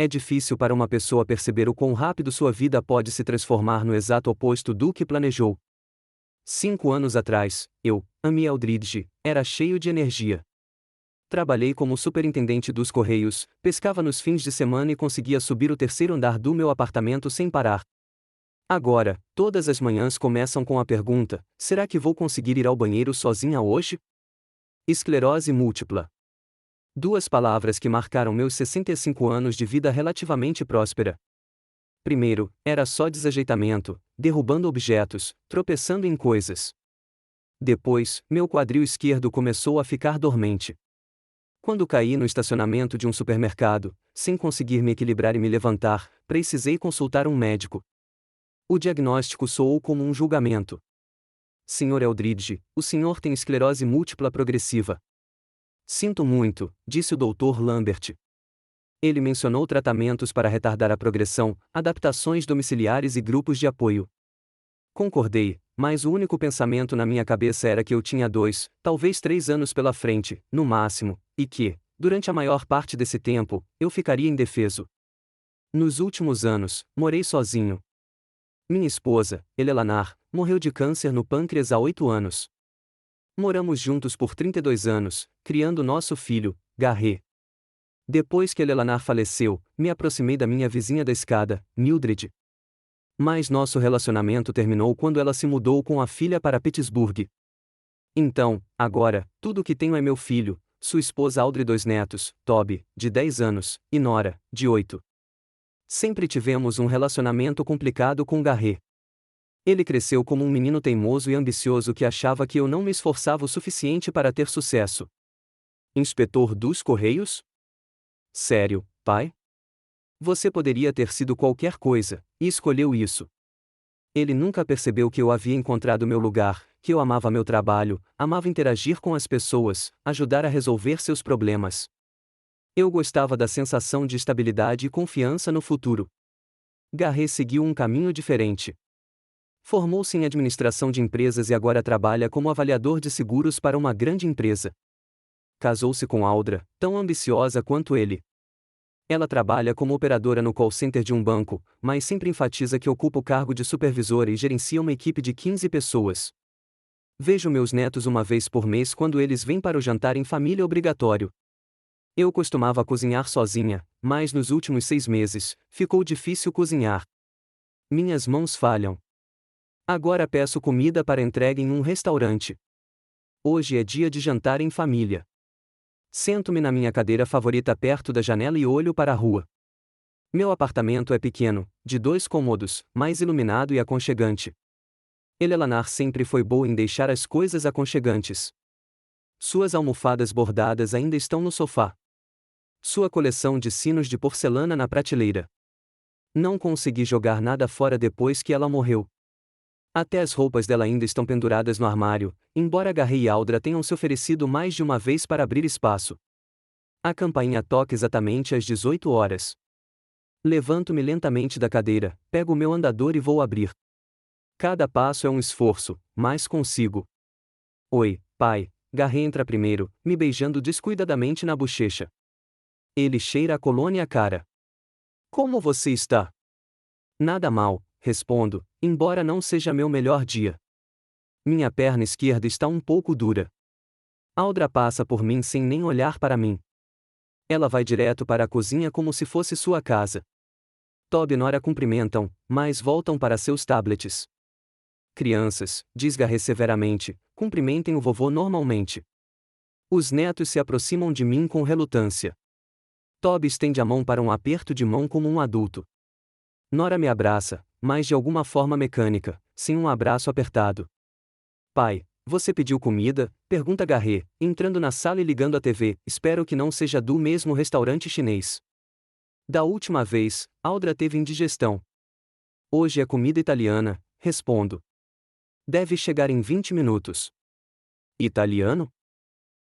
É difícil para uma pessoa perceber o quão rápido sua vida pode se transformar no exato oposto do que planejou. 5 anos atrás, Amy Eldridge, era cheio de energia. Trabalhei como superintendente dos Correios, pescava nos fins de semana e conseguia subir o terceiro andar do meu apartamento sem parar. Agora, todas as manhãs começam com a pergunta: será que vou conseguir ir ao banheiro sozinha hoje? Esclerose múltipla. 2 palavras que marcaram meus 65 anos de vida relativamente próspera. Primeiro, era só desajeitamento, derrubando objetos, tropeçando em coisas. Depois, meu quadril esquerdo começou a ficar dormente. Quando caí no estacionamento de um supermercado, sem conseguir me equilibrar e me levantar, precisei consultar um médico. O diagnóstico soou como um julgamento. Sr. Eldridge, o senhor tem esclerose múltipla progressiva. Sinto muito, disse o Dr. Lambert. Ele mencionou tratamentos para retardar a progressão, adaptações domiciliares e grupos de apoio. Concordei, mas o único pensamento na minha cabeça era que eu tinha 2, talvez 3 anos pela frente, no máximo, e que, durante a maior parte desse tempo, eu ficaria indefeso. Nos últimos anos, morei sozinho. Minha esposa, Eleanor, morreu de câncer no pâncreas há 8 anos. Moramos juntos por 32 anos, criando nosso filho, Garret. Depois que Eleanor faleceu, me aproximei da minha vizinha da escada, Mildred. Mas nosso relacionamento terminou quando ela se mudou com a filha para Pittsburgh. Então, agora, tudo o que tenho é meu filho, sua esposa Audrey e 2 netos, Toby, de 10 anos, e Nora, de 8. Sempre tivemos um relacionamento complicado com Garret. Ele cresceu como um menino teimoso e ambicioso que achava que eu não me esforçava o suficiente para ter sucesso. Inspetor dos Correios? Sério, pai? Você poderia ter sido qualquer coisa, e escolheu isso. Ele nunca percebeu que eu havia encontrado meu lugar, que eu amava meu trabalho, amava interagir com as pessoas, ajudar a resolver seus problemas. Eu gostava da sensação de estabilidade e confiança no futuro. Garret seguiu um caminho diferente. Formou-se em administração de empresas e agora trabalha como avaliador de seguros para uma grande empresa. Casou-se com Audra, tão ambiciosa quanto ele. Ela trabalha como operadora no call center de um banco, mas sempre enfatiza que ocupa o cargo de supervisora e gerencia uma equipe de 15 pessoas. Vejo meus netos uma vez por mês quando eles vêm para o jantar em família obrigatório. Eu costumava cozinhar sozinha, mas nos últimos 6 meses, ficou difícil cozinhar. Minhas mãos falham. Agora peço comida para entrega em um restaurante. Hoje é dia de jantar em família. Sento-me na minha cadeira favorita perto da janela e olho para a rua. Meu apartamento é pequeno, de 2 cômodos, mais iluminado e aconchegante. Eleanor sempre foi boa em deixar as coisas aconchegantes. Suas almofadas bordadas ainda estão no sofá. Sua coleção de sinos de porcelana na prateleira. Não consegui jogar nada fora depois que ela morreu. Até as roupas dela ainda estão penduradas no armário, embora Garret e Audra tenham se oferecido mais de uma vez para abrir espaço. A campainha toca exatamente às 18 horas. Levanto-me lentamente da cadeira, pego o meu andador e vou abrir. Cada passo é um esforço, mas consigo. Oi, pai. Garret entra primeiro, me beijando descuidadamente na bochecha. Ele cheira a colônia cara. Como você está? Nada mal, respondo, embora não seja meu melhor dia. Minha perna esquerda está um pouco dura. Audra passa por mim sem nem olhar para mim. Ela vai direto para a cozinha como se fosse sua casa. Toby e Nora cumprimentam, mas voltam para seus tablets. Crianças, diz Garret severamente, cumprimentem o vovô normalmente. Os netos se aproximam de mim com relutância. Toby estende a mão para um aperto de mão como um adulto. Nora me abraça, mas de alguma forma mecânica, sem um abraço apertado. Pai, você pediu comida? Pergunta Garret, entrando na sala e ligando a TV, espero que não seja do mesmo restaurante chinês. Da última vez, Audra teve indigestão. Hoje é comida italiana, respondo. Deve chegar em 20 minutos. Italiano?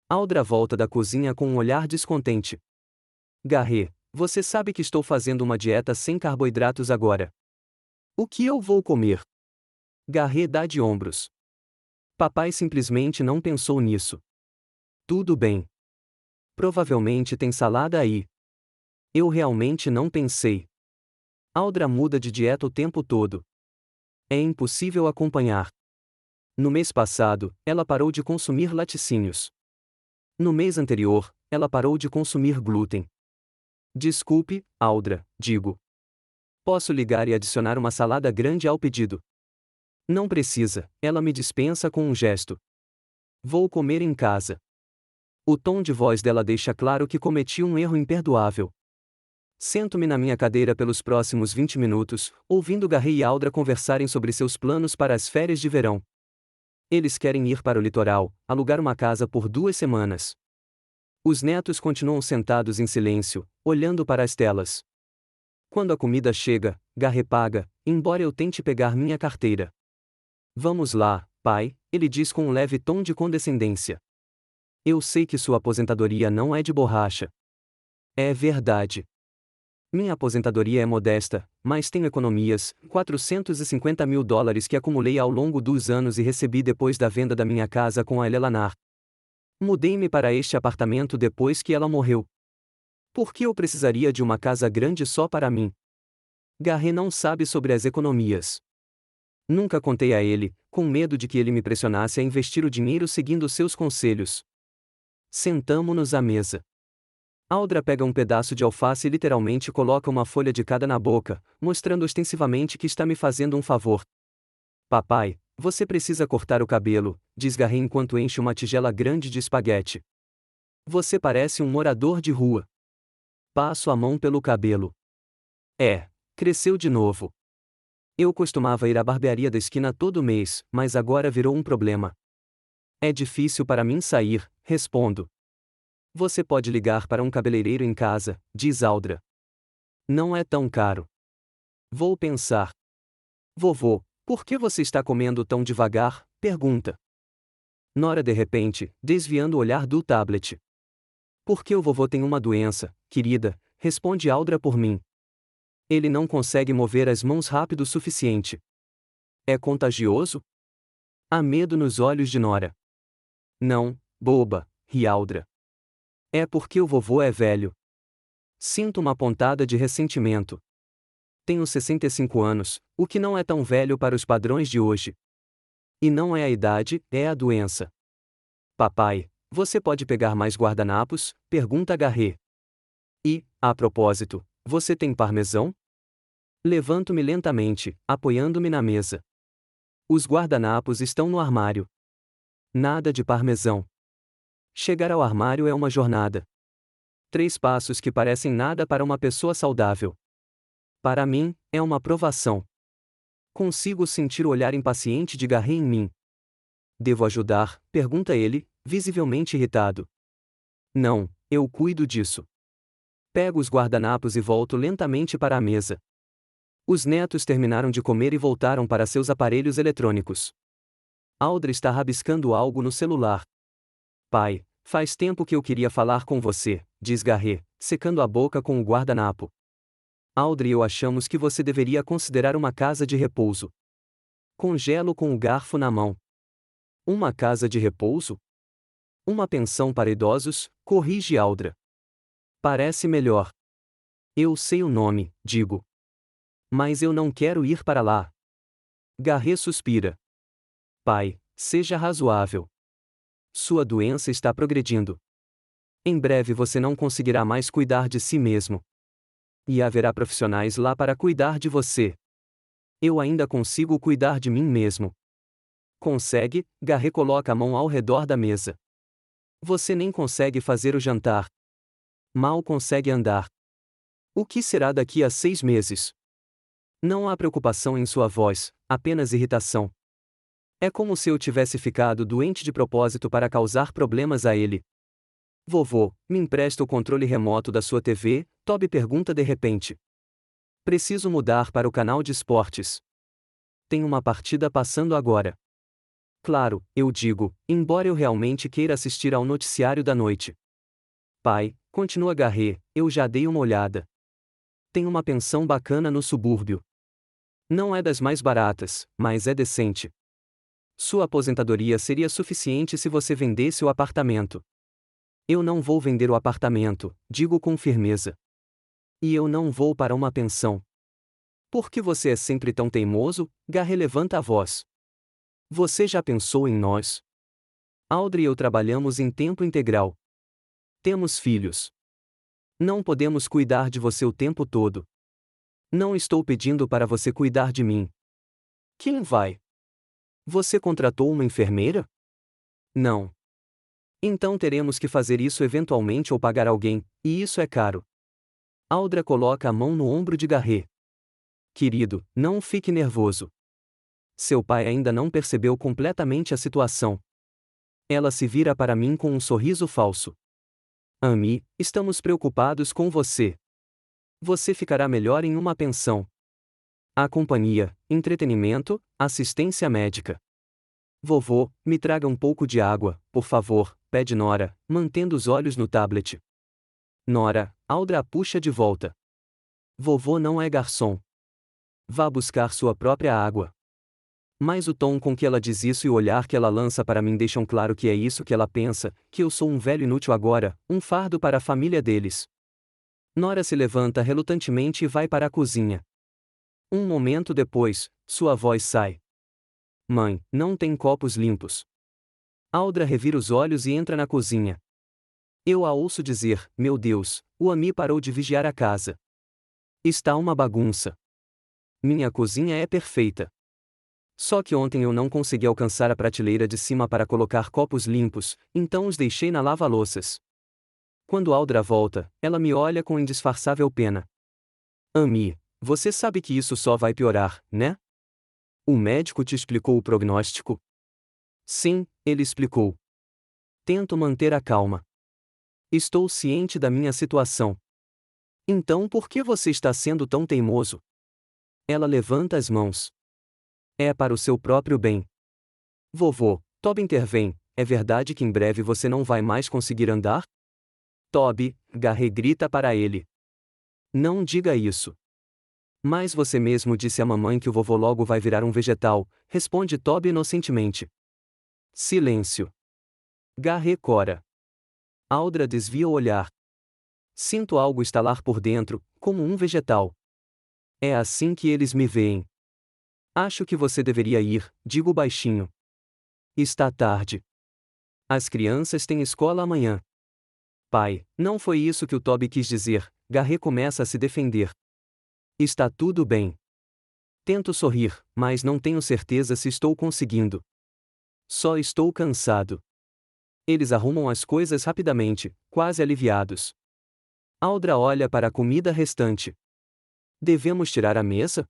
Audra volta da cozinha com um olhar descontente. Garret, você sabe que estou fazendo uma dieta sem carboidratos agora. O que eu vou comer? Garret dá de ombros. Papai simplesmente não pensou nisso. Tudo bem. Provavelmente tem salada aí. Eu realmente não pensei. Audra muda de dieta o tempo todo. É impossível acompanhar. No mês passado, ela parou de consumir laticínios. No mês anterior, ela parou de consumir glúten. Desculpe, Audra, digo. Posso ligar e adicionar uma salada grande ao pedido? Não precisa, ela me dispensa com um gesto. Vou comer em casa. O tom de voz dela deixa claro que cometi um erro imperdoável. Sento-me na minha cadeira pelos próximos 20 minutos, ouvindo Garry e Audra conversarem sobre seus planos para as férias de verão. Eles querem ir para o litoral, alugar uma casa por 2 semanas. Os netos continuam sentados em silêncio, olhando para as telas. Quando a comida chega, Garry paga, embora eu tente pegar minha carteira. Vamos lá, pai, ele diz com um leve tom de condescendência. Eu sei que sua aposentadoria não é de borracha. É verdade. Minha aposentadoria é modesta, mas tenho economias, $450.000 que acumulei ao longo dos anos e recebi depois da venda da minha casa com a Eleanor. Mudei-me para este apartamento depois que ela morreu. Por que eu precisaria de uma casa grande só para mim? Garry não sabe sobre as economias. Nunca contei a ele, com medo de que ele me pressionasse a investir o dinheiro seguindo seus conselhos. Sentamo-nos à mesa. Audra pega um pedaço de alface e literalmente coloca uma folha de cada na boca, mostrando ostensivamente que está me fazendo um favor. Papai, você precisa cortar o cabelo, diz Garry enquanto enche uma tigela grande de espaguete. Você parece um morador de rua. Passo a mão pelo cabelo. Cresceu de novo. Eu costumava ir à barbearia da esquina todo mês, mas agora virou um problema. É difícil para mim sair, respondo. Você pode ligar para um cabeleireiro em casa, diz Audra. Não é tão caro. Vou pensar. Vovô, por que você está comendo tão devagar? Pergunta. Nora de repente, desviando o olhar do tablet. Porque o vovô tem uma doença, querida, responde Audra por mim. Ele não consegue mover as mãos rápido o suficiente. É contagioso? Há medo nos olhos de Nora. Não, boba, ri Audra. É porque o vovô é velho. Sinto uma pontada de ressentimento. Tenho 65 anos, o que não é tão velho para os padrões de hoje. E não é a idade, é a doença. Papai, você pode pegar mais guardanapos? Pergunta Garry. E, a propósito, você tem parmesão? Levanto-me lentamente, apoiando-me na mesa. Os guardanapos estão no armário. Nada de parmesão. Chegar ao armário é uma jornada. 3 passos que parecem nada para uma pessoa saudável. Para mim, é uma provação. Consigo sentir o olhar impaciente de Garry em mim. Devo ajudar? Pergunta ele, visivelmente irritado. Não, eu cuido disso. Pego os guardanapos e volto lentamente para a mesa. Os netos terminaram de comer e voltaram para seus aparelhos eletrônicos. Audra está rabiscando algo no celular. Pai, faz tempo que eu queria falar com você, diz Garry, secando a boca com o guardanapo. Audra e eu achamos que você deveria considerar uma casa de repouso. Congelo com o garfo na mão. Uma casa de repouso? Uma pensão para idosos, corrige Audra. Parece melhor. Eu sei o nome, digo. Mas eu não quero ir para lá. Garry suspira. Pai, seja razoável. Sua doença está progredindo. Em breve você não conseguirá mais cuidar de si mesmo. E haverá profissionais lá para cuidar de você. Eu ainda consigo cuidar de mim mesmo. Consegue? Garry coloca a mão ao redor da mesa. Você nem consegue fazer o jantar. Mal consegue andar. O que será daqui a 6 meses? Não há preocupação em sua voz, apenas irritação. É como se eu tivesse ficado doente de propósito para causar problemas a ele. Vovô, me empresta o controle remoto da sua TV? Toby pergunta de repente. Preciso mudar para o canal de esportes. Tem uma partida passando agora. Claro, eu digo, embora eu realmente queira assistir ao noticiário da noite. Pai, continua Garry, eu já dei uma olhada. Tem uma pensão bacana no subúrbio. Não é das mais baratas, mas é decente. Sua aposentadoria seria suficiente se você vendesse o apartamento. Eu não vou vender o apartamento, digo com firmeza. E eu não vou para uma pensão. Por que você é sempre tão teimoso? Garrett levanta a voz. Você já pensou em nós? Audrey e eu trabalhamos em tempo integral. Temos filhos. Não podemos cuidar de você o tempo todo. Não estou pedindo para você cuidar de mim. Quem vai? Você contratou uma enfermeira? Não. Então teremos que fazer isso eventualmente ou pagar alguém, e isso é caro. Audra coloca a mão no ombro de Garrett. Querido, não fique nervoso. Seu pai ainda não percebeu completamente a situação. Ela se vira para mim com um sorriso falso. Amy, estamos preocupados com você. Você ficará melhor em uma pensão. Há companhia, entretenimento, assistência médica. Vovô, me traga um pouco de água, por favor, pede Nora, mantendo os olhos no tablet. Nora, Audra a puxa de volta. Vovô não é garçom. Vá buscar sua própria água. Mas o tom com que ela diz isso e o olhar que ela lança para mim deixam claro que é isso que ela pensa, que eu sou um velho inútil agora, um fardo para a família deles. Nora se levanta relutantemente e vai para a cozinha. Um momento depois, sua voz sai. Mãe, não tem copos limpos. Audra revira os olhos e entra na cozinha. Eu a ouço dizer, meu Deus, o Amy parou de vigiar a casa. Está uma bagunça. Minha cozinha é perfeita. Só que ontem eu não consegui alcançar a prateleira de cima para colocar copos limpos, então os deixei na lava-louças. Quando Audra volta, ela me olha com indisfarçável pena. Amy, você sabe que isso só vai piorar, né? O médico te explicou o prognóstico? Sim, ele explicou. Tento manter a calma. Estou ciente da minha situação. Então por que você está sendo tão teimoso? Ela levanta as mãos. É para o seu próprio bem. Vovô, Toby intervém, é verdade que em breve você não vai mais conseguir andar? Toby, Garrett grita para ele. Não diga isso. Mas você mesmo disse à mamãe que o vovô logo vai virar um vegetal, responde Toby inocentemente. Silêncio. Garrett cora. Audra desvia o olhar. Sinto algo estalar por dentro, como um vegetal. É assim que eles me veem. Acho que você deveria ir, digo baixinho. Está tarde. As crianças têm escola amanhã. Pai, não foi isso que o Toby quis dizer, Garrett começa a se defender. Está tudo bem. Tento sorrir, mas não tenho certeza se estou conseguindo. Só estou cansado. Eles arrumam as coisas rapidamente, quase aliviados. Audra olha para a comida restante. Devemos tirar a mesa?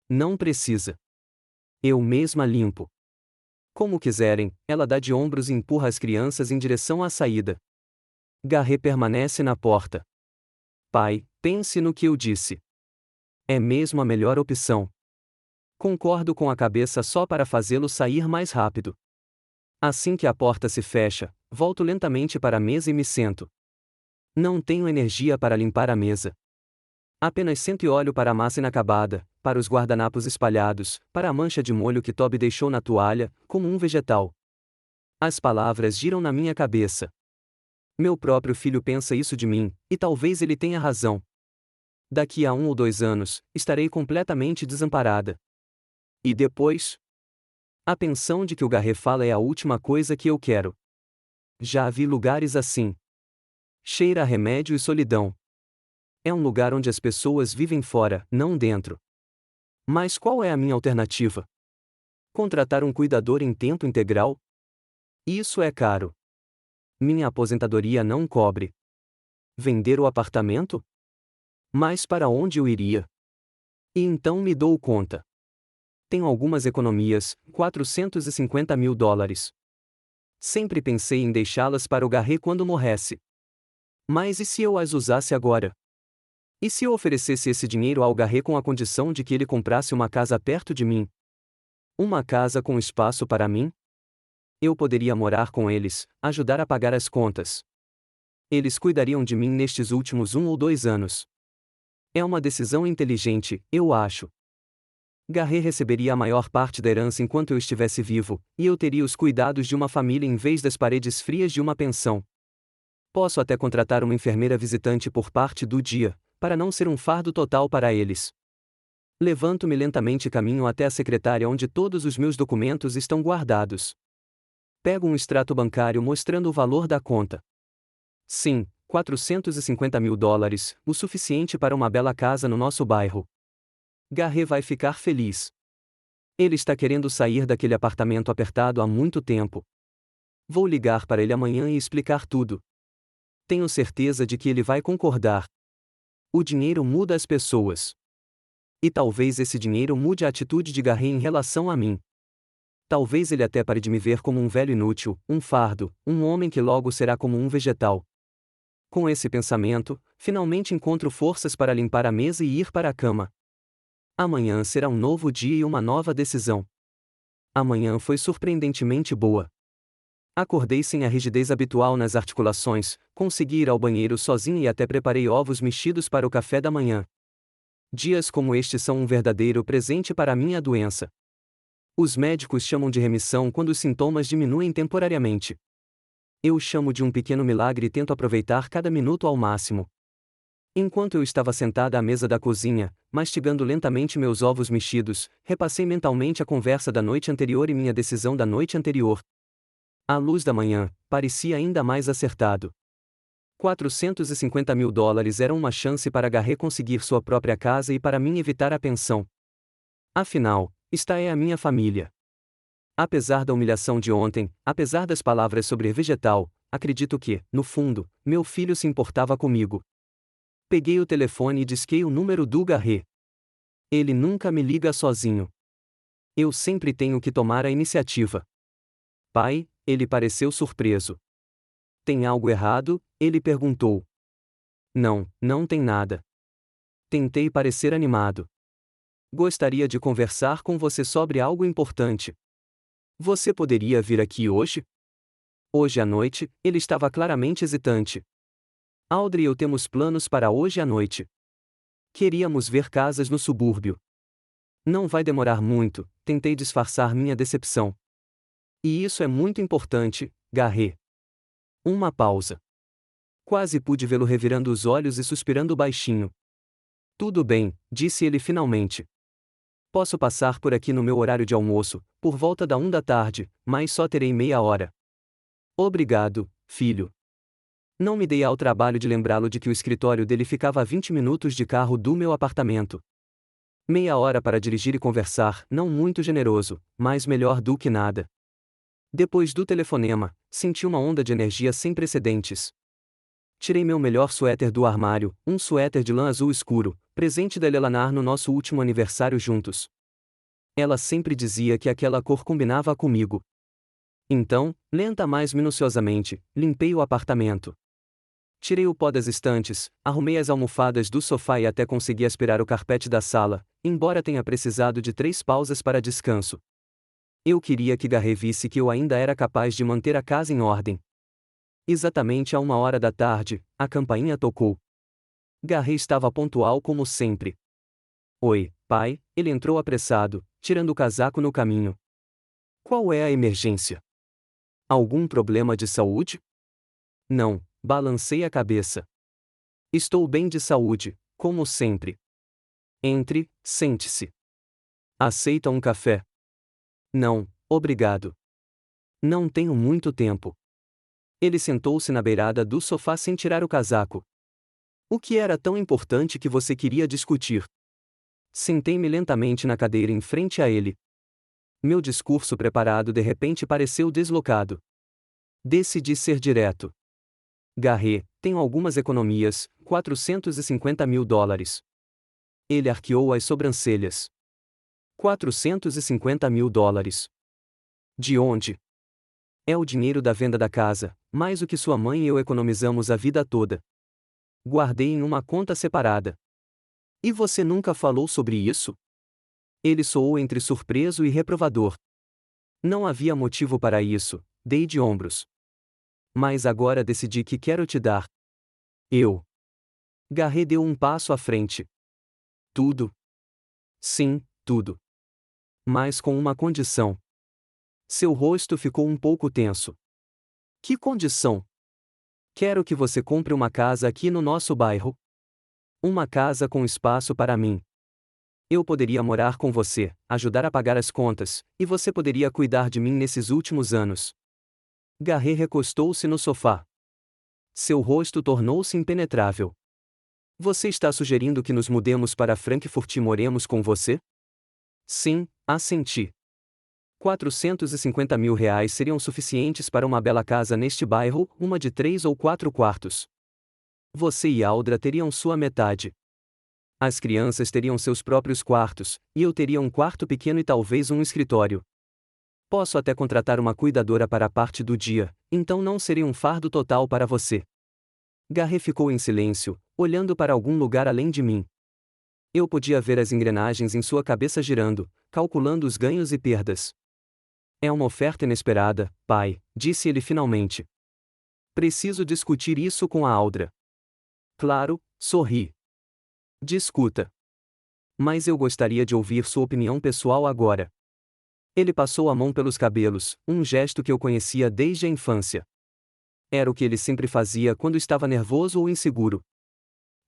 Não precisa. Eu mesma limpo. Como quiserem, ela dá de ombros e empurra as crianças em direção à saída. Garrett permanece na porta. Pai, pense no que eu disse. É mesmo a melhor opção. Concordo com a cabeça só para fazê-lo sair mais rápido. Assim que a porta se fecha, volto lentamente para a mesa e me sento. Não tenho energia para limpar a mesa. Apenas sento e olho para a massa inacabada, para os guardanapos espalhados, para a mancha de molho que Toby deixou na toalha, como um vegetal. As palavras giram na minha cabeça. Meu próprio filho pensa isso de mim, e talvez ele tenha razão. Daqui a 1 ou 2 anos, estarei completamente desamparada. E depois? A pensão de que o Garrett fala é a última coisa que eu quero. Já vi lugares assim. Cheira a remédio e solidão. É um lugar onde as pessoas vivem fora, não dentro. Mas qual é a minha alternativa? Contratar um cuidador em tempo integral? Isso é caro. Minha aposentadoria não cobre. Vender o apartamento? Mas para onde eu iria? E então me dou conta. Tenho algumas economias, $450.000. Sempre pensei em deixá-las para o Garrett quando morresse. Mas e se eu as usasse agora? E se eu oferecesse esse dinheiro ao Garrett com a condição de que ele comprasse uma casa perto de mim? Uma casa com espaço para mim? Eu poderia morar com eles, ajudar a pagar as contas. Eles cuidariam de mim nestes últimos 1 ou 2 anos. É uma decisão inteligente, eu acho. Garrett receberia a maior parte da herança enquanto eu estivesse vivo, e eu teria os cuidados de uma família em vez das paredes frias de uma pensão. Posso até contratar uma enfermeira visitante por parte do dia, para não ser um fardo total para eles. Levanto-me lentamente e caminho até a secretária onde todos os meus documentos estão guardados. Pego um extrato bancário mostrando o valor da conta. Sim, $450.000, o suficiente para uma bela casa no nosso bairro. Garret vai ficar feliz. Ele está querendo sair daquele apartamento apertado há muito tempo. Vou ligar para ele amanhã e explicar tudo. Tenho certeza de que ele vai concordar. O dinheiro muda as pessoas. E talvez esse dinheiro mude a atitude de Garret em relação a mim. Talvez ele até pare de me ver como um velho inútil, um fardo, um homem que logo será como um vegetal. Com esse pensamento, finalmente encontro forças para limpar a mesa e ir para a cama. Amanhã será um novo dia e uma nova decisão. Amanhã foi surpreendentemente boa. Acordei sem a rigidez habitual nas articulações, consegui ir ao banheiro sozinho e até preparei ovos mexidos para o café da manhã. Dias como este são um verdadeiro presente para a minha doença. Os médicos chamam de remissão quando os sintomas diminuem temporariamente. Eu chamo de um pequeno milagre e tento aproveitar cada minuto ao máximo. Enquanto eu estava sentada à mesa da cozinha, mastigando lentamente meus ovos mexidos, repassei mentalmente a conversa da noite anterior e minha decisão da noite anterior. À luz da manhã, parecia ainda mais acertado. $450.000 eram uma chance para Garret conseguir sua própria casa e para mim evitar a pensão. Afinal, esta é a minha família. Apesar da humilhação de ontem, apesar das palavras sobre vegetal, acredito que, no fundo, meu filho se importava comigo. Peguei o telefone e disquei o número do Garret. Ele nunca me liga sozinho. Eu sempre tenho que tomar a iniciativa. Pai, ele pareceu surpreso. Tem algo errado? Ele perguntou. Não, não tem nada. Tentei parecer animado. Gostaria de conversar com você sobre algo importante. Você poderia vir aqui hoje? Hoje à noite, ele estava claramente hesitante. Audrey e eu temos planos para hoje à noite. Queríamos ver casas no subúrbio. Não vai demorar muito, tentei disfarçar minha decepção. E isso é muito importante, Garret. Uma pausa. Quase pude vê-lo revirando os olhos e suspirando baixinho. Tudo bem, disse ele finalmente. Posso passar por aqui no meu horário de almoço, por volta da 1 da tarde, mas só terei meia hora. Obrigado, filho. Não me dei ao trabalho de lembrá-lo de que o escritório dele ficava a 20 minutos de carro do meu apartamento. Meia hora para dirigir e conversar, não muito generoso, mas melhor do que nada. Depois do telefonema, senti uma onda de energia sem precedentes. Tirei meu melhor suéter do armário, um suéter de lã azul escuro, presente da Eleanor no nosso último aniversário juntos. Ela sempre dizia que aquela cor combinava comigo. Então, lenta mais minuciosamente, limpei o apartamento. Tirei o pó das estantes, arrumei as almofadas do sofá e até consegui aspirar o carpete da sala, embora tenha precisado de 3 pausas para descanso. Eu queria que Garret visse que eu ainda era capaz de manter a casa em ordem. Exatamente à 1 hora da tarde, a campainha tocou. Garret estava pontual como sempre. Oi, pai, ele entrou apressado, tirando o casaco no caminho. Qual é a emergência? Algum problema de saúde? Não, balancei a cabeça. Estou bem de saúde, como sempre. Entre, sente-se. Aceita um café? Não, obrigado. Não tenho muito tempo. Ele sentou-se na beirada do sofá sem tirar o casaco. O que era tão importante que você queria discutir? Sentei-me lentamente na cadeira em frente a ele. Meu discurso preparado de repente pareceu deslocado. Decidi ser direto. Garret, tenho algumas economias, $450.000. Ele arqueou as sobrancelhas. $450.000. De onde? É o dinheiro da venda da casa, mais o que sua mãe e eu economizamos a vida toda. Guardei em uma conta separada. E você nunca falou sobre isso? Ele soou entre surpreso e reprovador. Não havia motivo para isso, dei de ombros. Mas agora decidi que quero te dar. Eu. Garret deu um passo à frente. Tudo? Sim, tudo. Mas com uma condição. Seu rosto ficou um pouco tenso. Que condição? Quero que você compre uma casa aqui no nosso bairro. Uma casa com espaço para mim. Eu poderia morar com você, ajudar a pagar as contas, e você poderia cuidar de mim nesses últimos anos. Garret recostou-se no sofá. Seu rosto tornou-se impenetrável. Você está sugerindo que nos mudemos para Frankfurt e moremos com você? Sim, assenti. 450 mil reais seriam suficientes para uma bela casa neste bairro, uma de 3 ou 4 quartos. Você e Aldra teriam sua metade. As crianças teriam seus próprios quartos, e eu teria um quarto pequeno e talvez um escritório. Posso até contratar uma cuidadora para a parte do dia, então não seria um fardo total para você. Garret ficou em silêncio, olhando para algum lugar além de mim. Eu podia ver as engrenagens em sua cabeça girando, calculando os ganhos e perdas. É uma oferta inesperada, pai, disse ele finalmente. Preciso discutir isso com a Aldra. Claro, sorri. Discuta. Mas eu gostaria de ouvir sua opinião pessoal agora. Ele passou a mão pelos cabelos, um gesto que eu conhecia desde a infância. Era o que ele sempre fazia quando estava nervoso ou inseguro.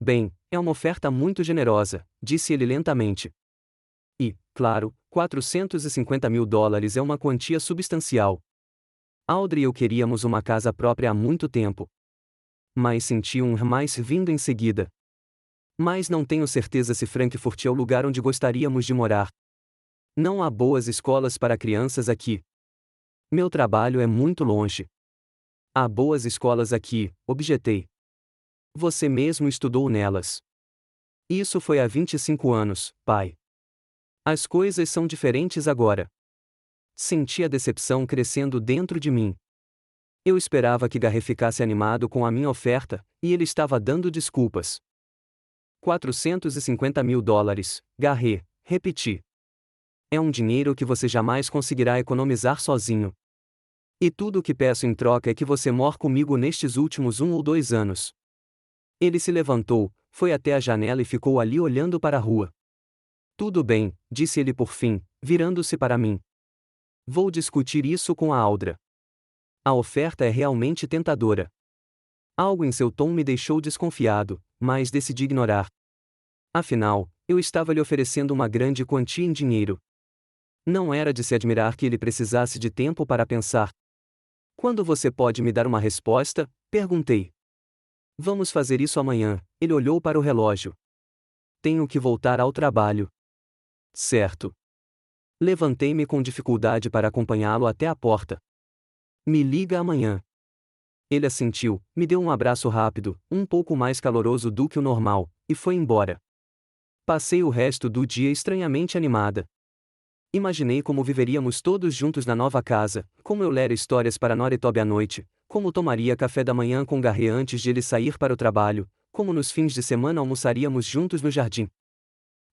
Bem, é uma oferta muito generosa, disse ele lentamente. E, claro, 450 mil dólares é uma quantia substancial. Audrey e eu queríamos uma casa própria há muito tempo. Mas senti um mais vindo em seguida. Mas não tenho certeza se Frankfurt é o lugar onde gostaríamos de morar. Não há boas escolas para crianças aqui. Meu trabalho é muito longe. Há boas escolas aqui, objetei. Você mesmo estudou nelas. Isso foi há 25 anos, pai. As coisas são diferentes agora. Senti a decepção crescendo dentro de mim. Eu esperava que Garret ficasse animado com a minha oferta, e ele estava dando desculpas. 450 mil dólares, Garret, repeti. É um dinheiro que você jamais conseguirá economizar sozinho. E tudo o que peço em troca é que você mora comigo nestes últimos 1 ou 2 anos. Ele se levantou, foi até a janela e ficou ali olhando para a rua. Tudo bem, disse ele por fim, virando-se para mim. Vou discutir isso com a Aldra. A oferta é realmente tentadora. Algo em seu tom me deixou desconfiado, mas decidi ignorar. Afinal, eu estava lhe oferecendo uma grande quantia em dinheiro. Não era de se admirar que ele precisasse de tempo para pensar. Quando você pode me dar uma resposta? Perguntei. Vamos fazer isso amanhã, ele olhou para o relógio. Tenho que voltar ao trabalho. Certo. Levantei-me com dificuldade para acompanhá-lo até a porta. Me liga amanhã. Ele assentiu, me deu um abraço rápido, um pouco mais caloroso do que o normal, e foi embora. Passei o resto do dia estranhamente animada. Imaginei como viveríamos todos juntos na nova casa, como eu lera histórias para Nora e Toby à noite, como tomaria café da manhã com Garret antes de ele sair para o trabalho, como nos fins de semana almoçaríamos juntos no jardim.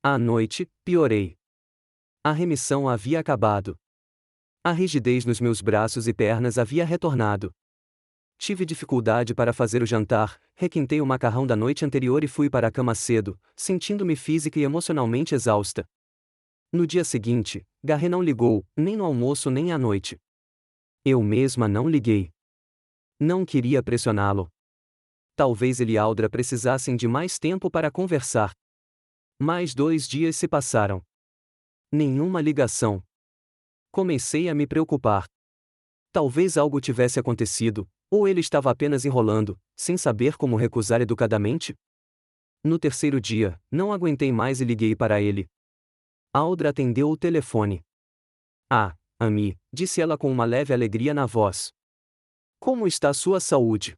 À noite, piorei. A remissão havia acabado. A rigidez nos meus braços e pernas havia retornado. Tive dificuldade para fazer o jantar, requintei o macarrão da noite anterior e fui para a cama cedo, sentindo-me física e emocionalmente exausta. No dia seguinte, Garret não ligou, nem no almoço nem à noite. Eu mesma não liguei. Não queria pressioná-lo. Talvez ele e Aldra precisassem de mais tempo para conversar. Mais 2 dias se passaram. Nenhuma ligação. Comecei a me preocupar. Talvez algo tivesse acontecido, ou ele estava apenas enrolando, sem saber como recusar educadamente? No terceiro dia, não aguentei mais e liguei para ele. Aldra atendeu o telefone. Ah, Amy, disse ela com uma leve alegria na voz. Como está sua saúde?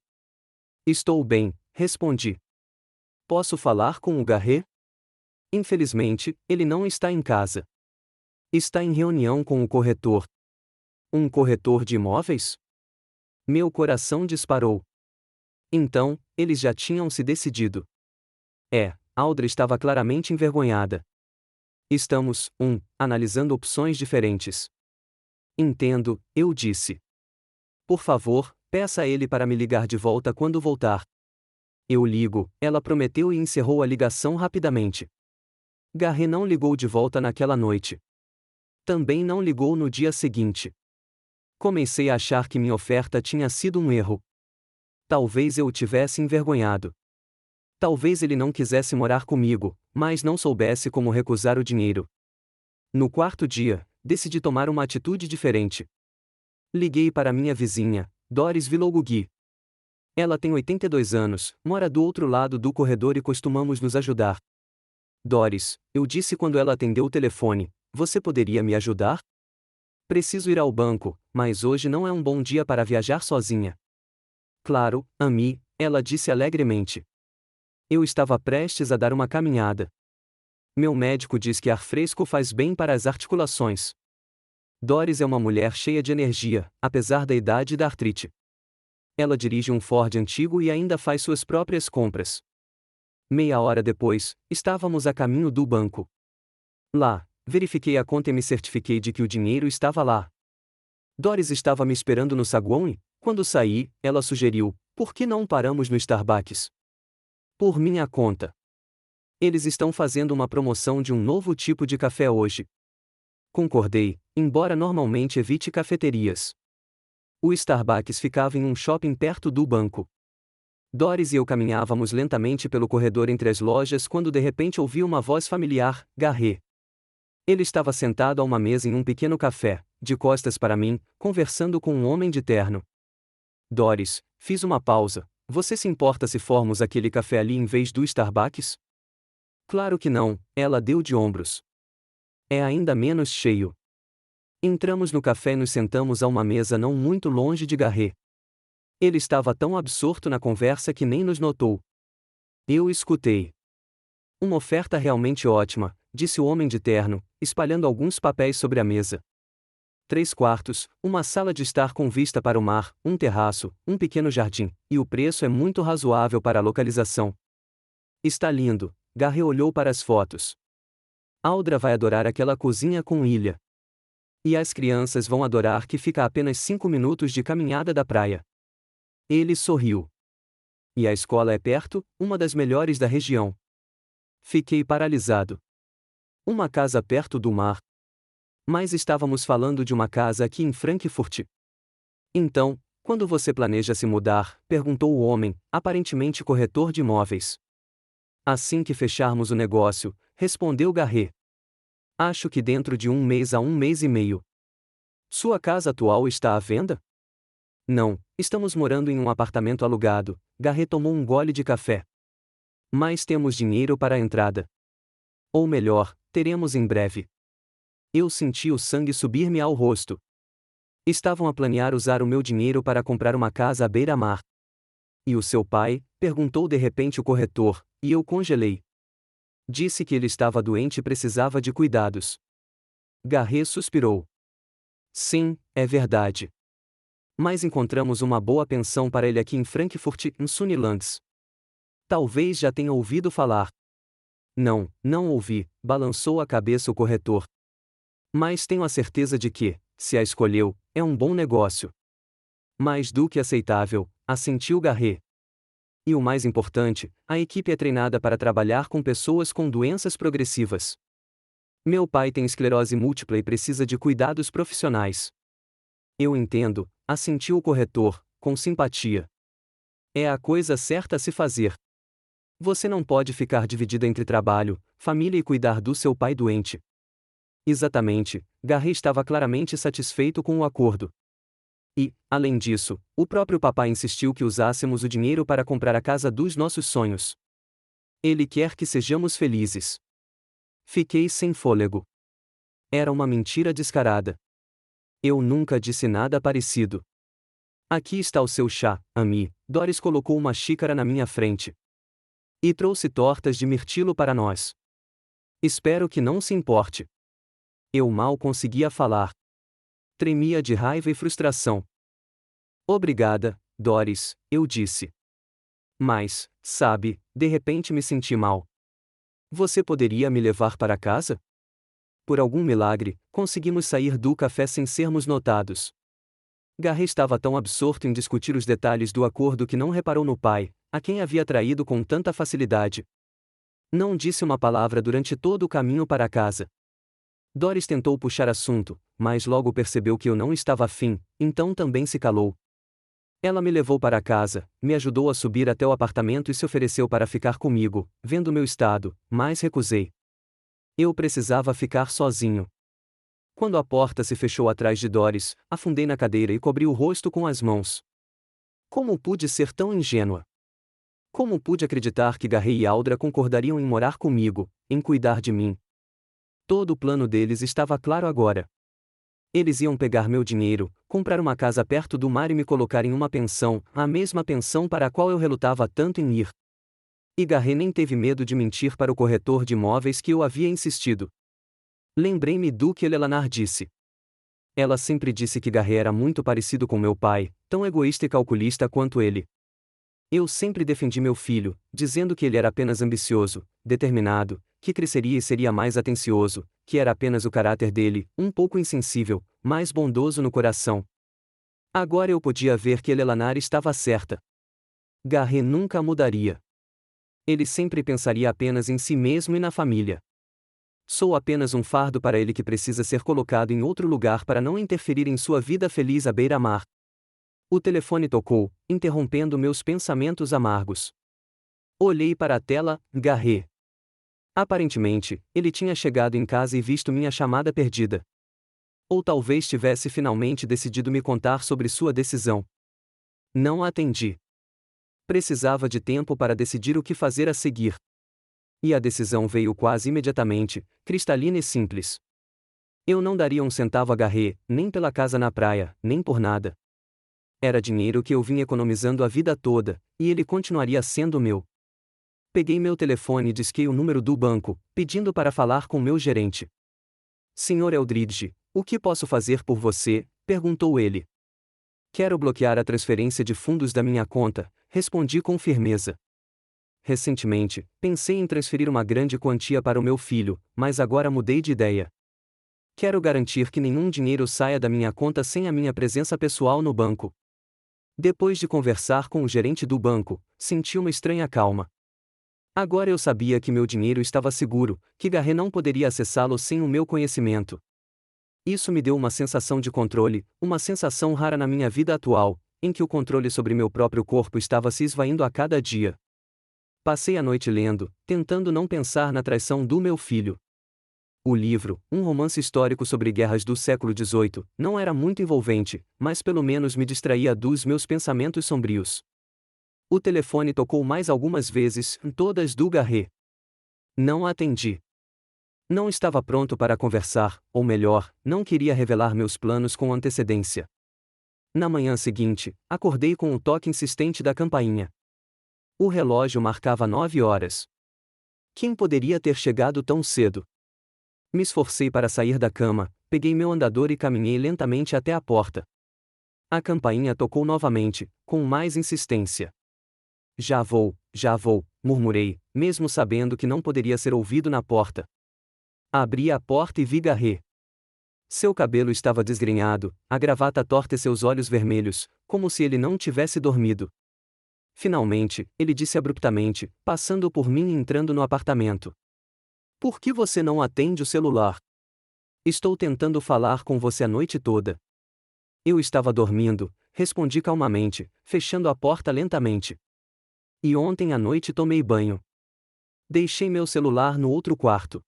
Estou bem, respondi. Posso falar com o Garret? Infelizmente, ele não está em casa. Está em reunião com o corretor. Um corretor de imóveis? Meu coração disparou. Então, eles já tinham se decidido. Aldra estava claramente envergonhada. Estamos, analisando opções diferentes. Entendo, eu disse. Por favor, peça a ele para me ligar de volta quando voltar. Eu ligo, ela prometeu e encerrou a ligação rapidamente. Garret não ligou de volta naquela noite. Também não ligou no dia seguinte. Comecei a achar que minha oferta tinha sido um erro. Talvez eu o tivesse envergonhado. Talvez ele não quisesse morar comigo, mas não soubesse como recusar o dinheiro. No quarto dia, decidi tomar uma atitude diferente. Liguei para minha vizinha, Doris Vilogugui. Ela tem 82 anos, mora do outro lado do corredor e costumamos nos ajudar. Doris, eu disse quando ela atendeu o telefone, você poderia me ajudar? Preciso ir ao banco, mas hoje não é um bom dia para viajar sozinha. Claro, Amy, ela disse alegremente. Eu estava prestes a dar uma caminhada. Meu médico diz que ar fresco faz bem para as articulações. Doris é uma mulher cheia de energia, apesar da idade e da artrite. Ela dirige um Ford antigo e ainda faz suas próprias compras. Meia hora depois, estávamos a caminho do banco. Lá, verifiquei a conta e me certifiquei de que o dinheiro estava lá. Doris estava me esperando no saguão e, quando saí, ela sugeriu: por que não paramos no Starbucks? Por minha conta. Eles estão fazendo uma promoção de um novo tipo de café hoje. Concordei, embora normalmente evite cafeterias. O Starbucks ficava em um shopping perto do banco. Doris e eu caminhávamos lentamente pelo corredor entre as lojas quando de repente ouvi uma voz familiar: Garret. Ele estava sentado a uma mesa em um pequeno café, de costas para mim, conversando com um homem de terno. Doris, fiz uma pausa. Você se importa se formos aquele café ali em vez do Starbucks? Claro que não, ela deu de ombros. É ainda menos cheio. Entramos no café e nos sentamos a uma mesa não muito longe de Garret. Ele estava tão absorto na conversa que nem nos notou. Eu escutei. Uma oferta realmente ótima, disse o homem de terno, espalhando alguns papéis sobre a mesa. 3 quartos, uma sala de estar com vista para o mar, um terraço, um pequeno jardim, e o preço é muito razoável para a localização. Está lindo, Garret olhou para as fotos. Audra vai adorar aquela cozinha com ilha. E as crianças vão adorar que fica a apenas 5 minutos de caminhada da praia. Ele sorriu. E a escola é perto, uma das melhores da região. Fiquei paralisado. Uma casa perto do mar. Mas estávamos falando de uma casa aqui em Frankfurt. Então, quando você planeja se mudar? Perguntou o homem, aparentemente corretor de imóveis. Assim que fecharmos o negócio, respondeu Garret. Acho que dentro de 1 mês a 1 mês e meio. Sua casa atual está à venda? Não, estamos morando em um apartamento alugado. Garret tomou um gole de café. Mas temos dinheiro para a entrada. Ou melhor, teremos em breve. Eu senti o sangue subir-me ao rosto. Estavam a planear usar o meu dinheiro para comprar uma casa à beira-mar. E o seu pai? Perguntou de repente o corretor, e eu congelei. Disse que ele estava doente e precisava de cuidados. Garret suspirou. Sim, é verdade. Mas encontramos uma boa pensão para ele aqui em Frankfurt, em Sunnylands. Talvez já tenha ouvido falar. Não, não ouvi, balançou a cabeça o corretor. Mas tenho a certeza de que, se a escolheu, é um bom negócio. Mais do que aceitável, assentiu Garret. E o mais importante, a equipe é treinada para trabalhar com pessoas com doenças progressivas. Meu pai tem esclerose múltipla e precisa de cuidados profissionais. Eu entendo, assentiu o corretor, com simpatia. É a coisa certa a se fazer. Você não pode ficar dividida entre trabalho, família e cuidar do seu pai doente. Exatamente, Garret estava claramente satisfeito com o acordo. E, além disso, o próprio papai insistiu que usássemos o dinheiro para comprar a casa dos nossos sonhos. Ele quer que sejamos felizes. Fiquei sem fôlego. Era uma mentira descarada. Eu nunca disse nada parecido. Aqui está o seu chá, Amy. Doris colocou uma xícara na minha frente. E trouxe tortas de mirtilo para nós. Espero que não se importe. Eu mal conseguia falar. Tremia de raiva e frustração. Obrigada, Doris, eu disse. Mas, sabe, de repente me senti mal. Você poderia me levar para casa? Por algum milagre, conseguimos sair do café sem sermos notados. Garret estava tão absorto em discutir os detalhes do acordo que não reparou no pai, a quem havia traído com tanta facilidade. Não disse uma palavra durante todo o caminho para casa. Doris tentou puxar assunto, mas logo percebeu que eu não estava afim, então também se calou. Ela me levou para casa, me ajudou a subir até o apartamento e se ofereceu para ficar comigo, vendo meu estado, mas recusei. Eu precisava ficar sozinho. Quando a porta se fechou atrás de Doris, afundei na cadeira e cobri o rosto com as mãos. Como pude ser tão ingênua? Como pude acreditar que Garrett e Aldra concordariam em morar comigo, em cuidar de mim? Todo o plano deles estava claro agora. Eles iam pegar meu dinheiro, comprar uma casa perto do mar e me colocar em uma pensão, a mesma pensão para a qual eu relutava tanto em ir. E Garrett nem teve medo de mentir para o corretor de imóveis que eu havia insistido. Lembrei-me do que Eleanor disse. Ela sempre disse que Garrett era muito parecido com meu pai, tão egoísta e calculista quanto ele. Eu sempre defendi meu filho, dizendo que ele era apenas ambicioso, determinado, que cresceria e seria mais atencioso, que era apenas o caráter dele, um pouco insensível, mas bondoso no coração. Agora eu podia ver que Eleanor estava certa. Garrett nunca mudaria. Ele sempre pensaria apenas em si mesmo e na família. Sou apenas um fardo para ele que precisa ser colocado em outro lugar para não interferir em sua vida feliz à beira-mar. O telefone tocou, interrompendo meus pensamentos amargos. Olhei para a tela, Garrett. Aparentemente, ele tinha chegado em casa e visto minha chamada perdida. Ou talvez tivesse finalmente decidido me contar sobre sua decisão. Não atendi. Precisava de tempo para decidir o que fazer a seguir. E a decisão veio quase imediatamente, cristalina e simples. Eu não daria um centavo a Garrett, nem pela casa na praia, nem por nada. Era dinheiro que eu vinha economizando a vida toda, e ele continuaria sendo meu. Peguei meu telefone e disquei o número do banco, pedindo para falar com meu gerente. Sr. Eldridge, o que posso fazer por você? Perguntou ele. Quero bloquear a transferência de fundos da minha conta, respondi com firmeza. Recentemente, pensei em transferir uma grande quantia para o meu filho, mas agora mudei de ideia. Quero garantir que nenhum dinheiro saia da minha conta sem a minha presença pessoal no banco. Depois de conversar com o gerente do banco, senti uma estranha calma. Agora eu sabia que meu dinheiro estava seguro, que Garrett não poderia acessá-lo sem o meu conhecimento. Isso me deu uma sensação de controle, uma sensação rara na minha vida atual, em que o controle sobre meu próprio corpo estava se esvaindo a cada dia. Passei a noite lendo, tentando não pensar na traição do meu filho. O livro, um romance histórico sobre guerras do século XVIII, não era muito envolvente, mas pelo menos me distraía dos meus pensamentos sombrios. O telefone tocou mais algumas vezes, todas do Garrett. Não atendi. Não estava pronto para conversar, ou melhor, não queria revelar meus planos com antecedência. Na manhã seguinte, acordei com o toque insistente da campainha. O relógio marcava 9 horas. Quem poderia ter chegado tão cedo? Me esforcei para sair da cama, peguei meu andador e caminhei lentamente até a porta. A campainha tocou novamente, com mais insistência. Já vou, murmurei, mesmo sabendo que não poderia ser ouvido na porta. Abri a porta e vi Garrett. Seu cabelo estava desgrenhado, a gravata torta e seus olhos vermelhos, como se ele não tivesse dormido. Finalmente, ele disse abruptamente, passando por mim e entrando no apartamento. Por que você não atende o celular? Estou tentando falar com você a noite toda. Eu estava dormindo, respondi calmamente, fechando a porta lentamente. E ontem à noite tomei banho. Deixei meu celular no outro quarto.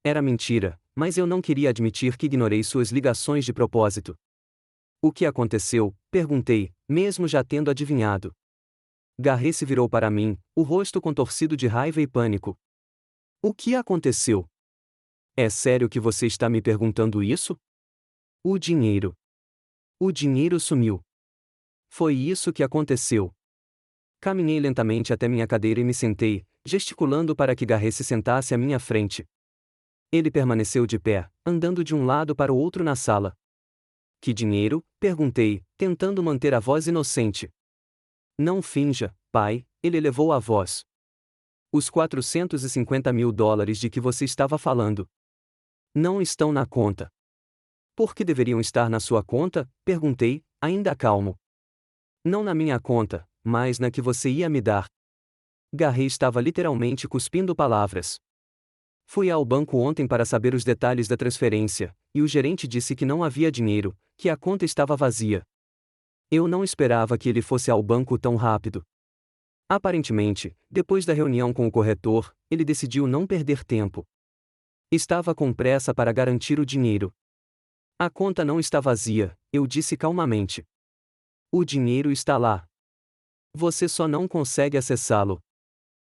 Era mentira, mas eu não queria admitir que ignorei suas ligações de propósito. O que aconteceu? Perguntei, mesmo já tendo adivinhado. Garrett se virou para mim, o rosto contorcido de raiva e pânico. O que aconteceu? É sério que você está me perguntando isso? O dinheiro. O dinheiro sumiu. Foi isso que aconteceu. Caminhei lentamente até minha cadeira e me sentei, gesticulando para que Garrett se sentasse à minha frente. Ele permaneceu de pé, andando de um lado para o outro na sala. Que dinheiro? Perguntei, tentando manter a voz inocente. Não finja, pai, ele elevou a voz. Os 450 mil dólares de que você estava falando não estão na conta. Por que deveriam estar na sua conta? Perguntei, ainda calmo. Não na minha conta, mas na que você ia me dar. Garrett estava literalmente cuspindo palavras. Fui ao banco ontem para saber os detalhes da transferência, e o gerente disse que não havia dinheiro, que a conta estava vazia. Eu não esperava que ele fosse ao banco tão rápido. Aparentemente, depois da reunião com o corretor, ele decidiu não perder tempo. Estava com pressa para garantir o dinheiro. A conta não está vazia, eu disse calmamente. O dinheiro está lá. Você só não consegue acessá-lo.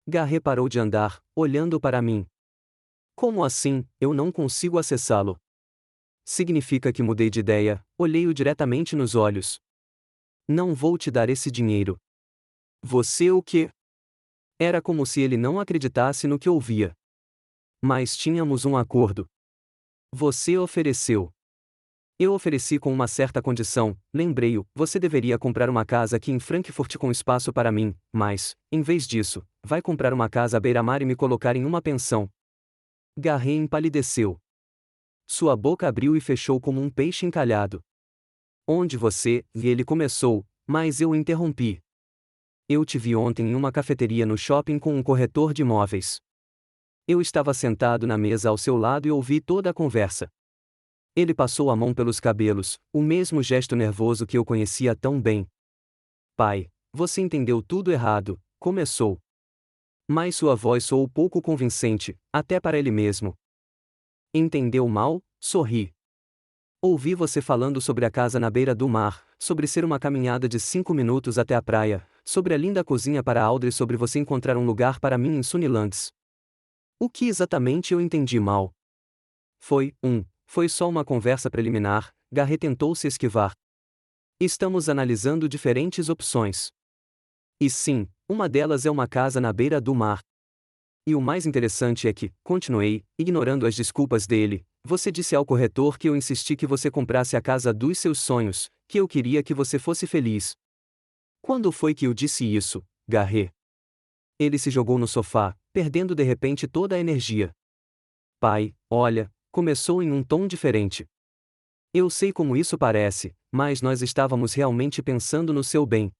Garrett parou de andar, olhando para mim. Como assim, eu não consigo acessá-lo? Significa que mudei de ideia, olhei-o diretamente nos olhos. Não vou te dar esse dinheiro. Você o quê? Era como se ele não acreditasse no que ouvia. Mas tínhamos um acordo. Você ofereceu. Eu ofereci com uma certa condição, lembrei-o, você deveria comprar uma casa aqui em Frankfurt com espaço para mim, mas, em vez disso, vai comprar uma casa à beira-mar e me colocar em uma pensão. Garrett empalideceu. Sua boca abriu e fechou como um peixe encalhado. Onde você, e ele começou, mas eu o interrompi. Eu te vi ontem em uma cafeteria no shopping com um corretor de imóveis. Eu estava sentado na mesa ao seu lado e ouvi toda a conversa. Ele passou a mão pelos cabelos, o mesmo gesto nervoso que eu conhecia tão bem. Pai, você entendeu tudo errado, começou. Mas sua voz soou pouco convincente, até para ele mesmo. Entendeu mal? Sorri. Ouvi você falando sobre a casa na beira do mar, sobre ser uma caminhada de 5 minutos até a praia, sobre a linda cozinha para Audrey, sobre você encontrar um lugar para mim em Sunnylands. O que exatamente eu entendi mal? Foi só uma conversa preliminar, Garrett tentou se esquivar. Estamos analisando diferentes opções. E sim, uma delas é uma casa na beira do mar. E o mais interessante é que, continuei, ignorando as desculpas dele, você disse ao corretor que eu insisti que você comprasse a casa dos seus sonhos, que eu queria que você fosse feliz. Quando foi que eu disse isso, Garrett? Ele se jogou no sofá, perdendo de repente toda a energia. Pai, olha, começou em um tom diferente. Eu sei como isso parece, mas nós estávamos realmente pensando no seu bem.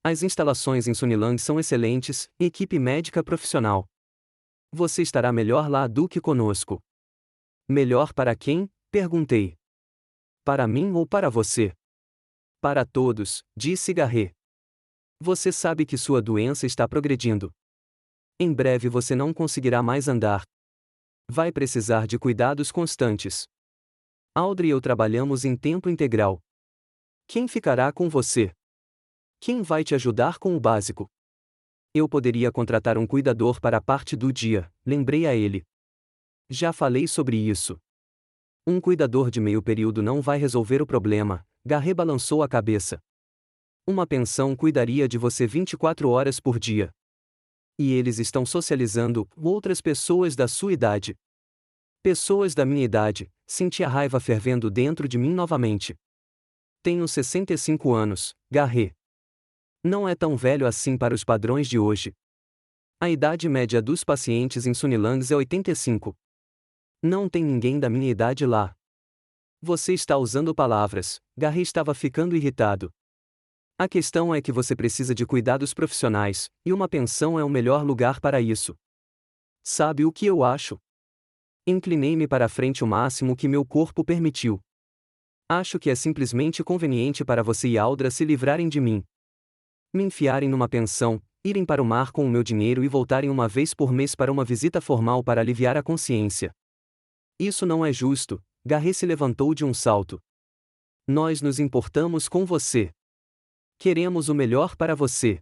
As instalações em Sunnyland são excelentes, equipe médica profissional. Você estará melhor lá do que conosco. Melhor para quem? Perguntei. Para mim ou para você? Para todos, disse Garrett. Você sabe que sua doença está progredindo. Em breve você não conseguirá mais andar. Vai precisar de cuidados constantes. Audrey e eu trabalhamos em tempo integral. Quem ficará com você? Quem vai te ajudar com o básico? Eu poderia contratar um cuidador para a parte do dia, lembrei a ele. Já falei sobre isso. Um cuidador de meio período não vai resolver o problema, Garrett balançou a cabeça. Uma pensão cuidaria de você 24 horas por dia. E eles estão socializando com outras pessoas da sua idade. Pessoas da minha idade, senti a raiva fervendo dentro de mim novamente. Tenho 65 anos, Garrett. Não é tão velho assim para os padrões de hoje. A idade média dos pacientes em Sunnylands é 85. Não tem ninguém da minha idade lá. Você está usando palavras, Garrett estava ficando irritado. A questão é que você precisa de cuidados profissionais, e uma pensão é o melhor lugar para isso. Sabe o que eu acho? Inclinei-me para a frente o máximo que meu corpo permitiu. Acho que é simplesmente conveniente para você e Audra se livrarem de mim. Me enfiarem numa pensão, irem para o mar com o meu dinheiro e voltarem uma vez por mês para uma visita formal para aliviar a consciência. Isso não é justo, Garrett se levantou de um salto. Nós nos importamos com você. Queremos o melhor para você.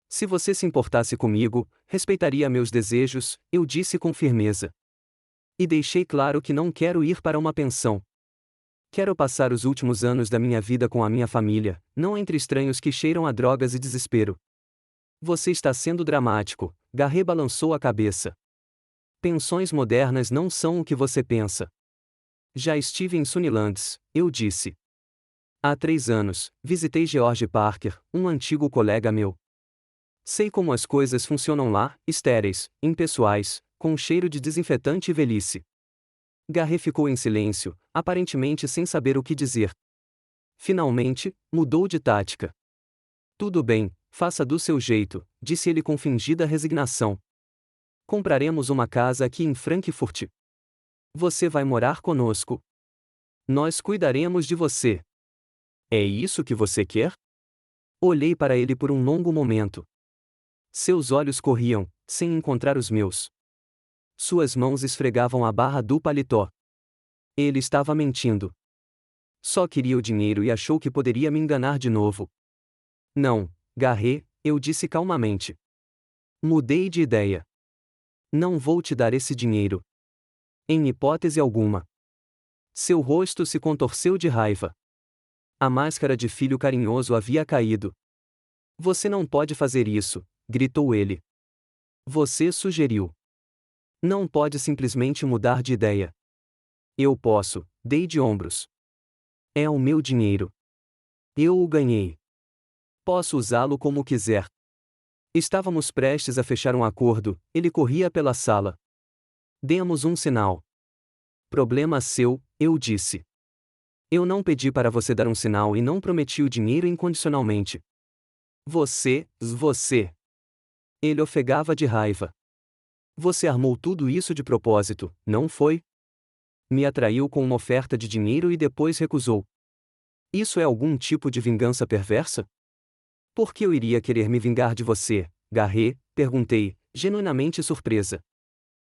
Se você se importasse comigo, respeitaria meus desejos, eu disse com firmeza. E deixei claro que não quero ir para uma pensão. Quero passar os últimos anos da minha vida com a minha família, não entre estranhos que cheiram a drogas e desespero. Você está sendo dramático, Garrett balançou a cabeça. Pensões modernas não são o que você pensa. Já estive em Sunnylands, eu disse. Há 3 anos, visitei George Parker, um antigo colega meu. Sei como as coisas funcionam lá, estéreis, impessoais, com cheiro de desinfetante e velhice. Garrett ficou em silêncio, aparentemente sem saber o que dizer. Finalmente, mudou de tática. Tudo bem, faça do seu jeito, disse ele com fingida resignação. Compraremos uma casa aqui em Frankfurt. Você vai morar conosco. Nós cuidaremos de você. É isso que você quer? Olhei para ele por um longo momento. Seus olhos corriam, sem encontrar os meus. Suas mãos esfregavam a barra do paletó. Ele estava mentindo. Só queria o dinheiro e achou que poderia me enganar de novo. Não, Garré, eu disse calmamente. Mudei de ideia. Não vou te dar esse dinheiro. Em hipótese alguma. Seu rosto se contorceu de raiva. A máscara de filho carinhoso havia caído. Você não pode fazer isso, gritou ele. Você sugeriu. Não pode simplesmente mudar de ideia. Eu posso, dei de ombros. É o meu dinheiro. Eu o ganhei. Posso usá-lo como quiser. Estávamos prestes a fechar um acordo, ele corria pela sala. Demos um sinal. Problema seu, eu disse. Eu não pedi para você dar um sinal e não prometi o dinheiro incondicionalmente. Você. Ele ofegava de raiva. Você armou tudo isso de propósito, não foi? Me atraiu com uma oferta de dinheiro e depois recusou. Isso é algum tipo de vingança perversa? Por que eu iria querer me vingar de você, Garré? Perguntei, genuinamente surpresa.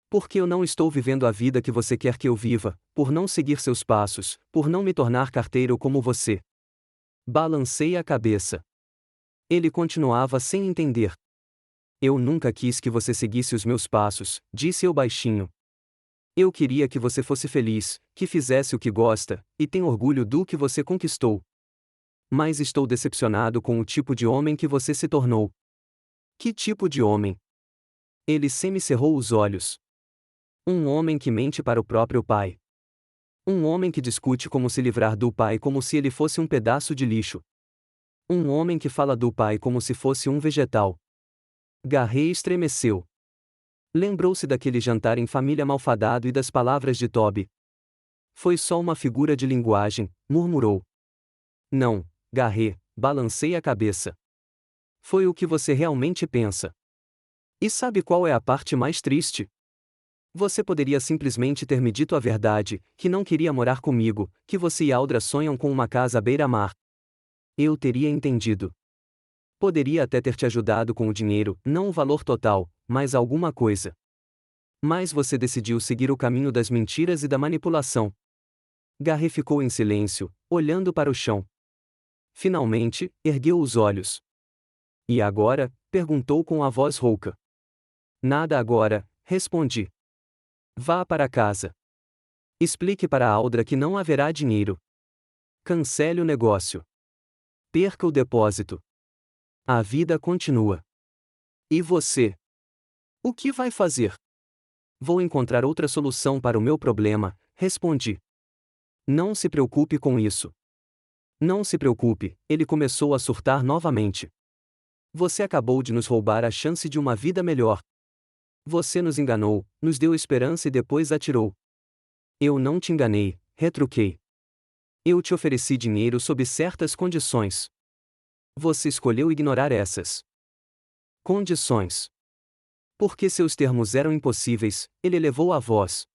Porque eu não estou vivendo a vida que você quer que eu viva, por não seguir seus passos, por não me tornar carteiro como você. Balancei a cabeça. Ele continuava sem entender. Eu nunca quis que você seguisse os meus passos, disse eu baixinho. Eu queria que você fosse feliz, que fizesse o que gosta, e tenha orgulho do que você conquistou. Mas estou decepcionado com o tipo de homem que você se tornou. Que tipo de homem? Ele semicerrou os olhos. Um homem que mente para o próprio pai. Um homem que discute como se livrar do pai como se ele fosse um pedaço de lixo. Um homem que fala do pai como se fosse um vegetal. Garré estremeceu. Lembrou-se daquele jantar em família malfadado e das palavras de Toby. Foi só uma figura de linguagem, murmurou. Não, Garré, balancei a cabeça. Foi o que você realmente pensa. E sabe qual é a parte mais triste? Você poderia simplesmente ter me dito a verdade, que não queria morar comigo, que você e Aldra sonham com uma casa à beira-mar. Eu teria entendido. Poderia até ter te ajudado com o dinheiro, não o valor total, mas alguma coisa. Mas você decidiu seguir o caminho das mentiras e da manipulação. Garré ficou em silêncio, olhando para o chão. Finalmente, ergueu os olhos. E agora? Perguntou com a voz rouca. Nada agora, respondi. Vá para casa. Explique para a Aldra que não haverá dinheiro. Cancele o negócio. Perca o depósito. A vida continua. E você? O que vai fazer? Vou encontrar outra solução para o meu problema, respondi. Não se preocupe com isso. Não se preocupe, ele começou a surtar novamente. Você acabou de nos roubar a chance de uma vida melhor. Você nos enganou, nos deu esperança e depois atirou. Eu não te enganei, retruquei. Eu te ofereci dinheiro sob certas condições. Você escolheu ignorar essas condições. Porque seus termos eram impossíveis, ele elevou a voz.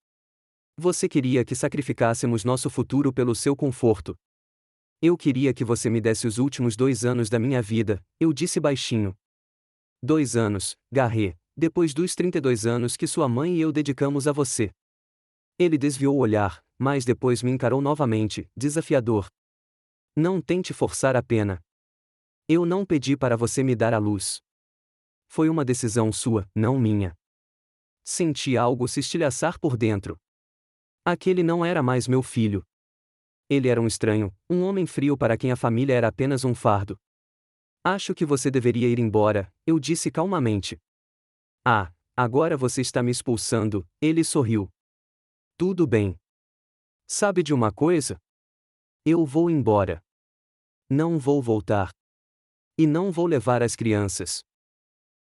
Você queria que sacrificássemos nosso futuro pelo seu conforto. Eu queria que você me desse os últimos 2 anos da minha vida, eu disse baixinho. 2 anos, Garré, depois dos 32 anos que sua mãe e eu dedicamos a você. Ele desviou o olhar, mas depois me encarou novamente, desafiador. Não tente forçar a pena. Eu não pedi para você me dar a luz. Foi uma decisão sua, não minha. Senti algo se estilhaçar por dentro. Aquele não era mais meu filho. Ele era um estranho, um homem frio para quem a família era apenas um fardo. Acho que você deveria ir embora, eu disse calmamente. Ah, agora você está me expulsando, ele sorriu. Tudo bem. Sabe de uma coisa? Eu vou embora. Não vou voltar. E não vou levar as crianças.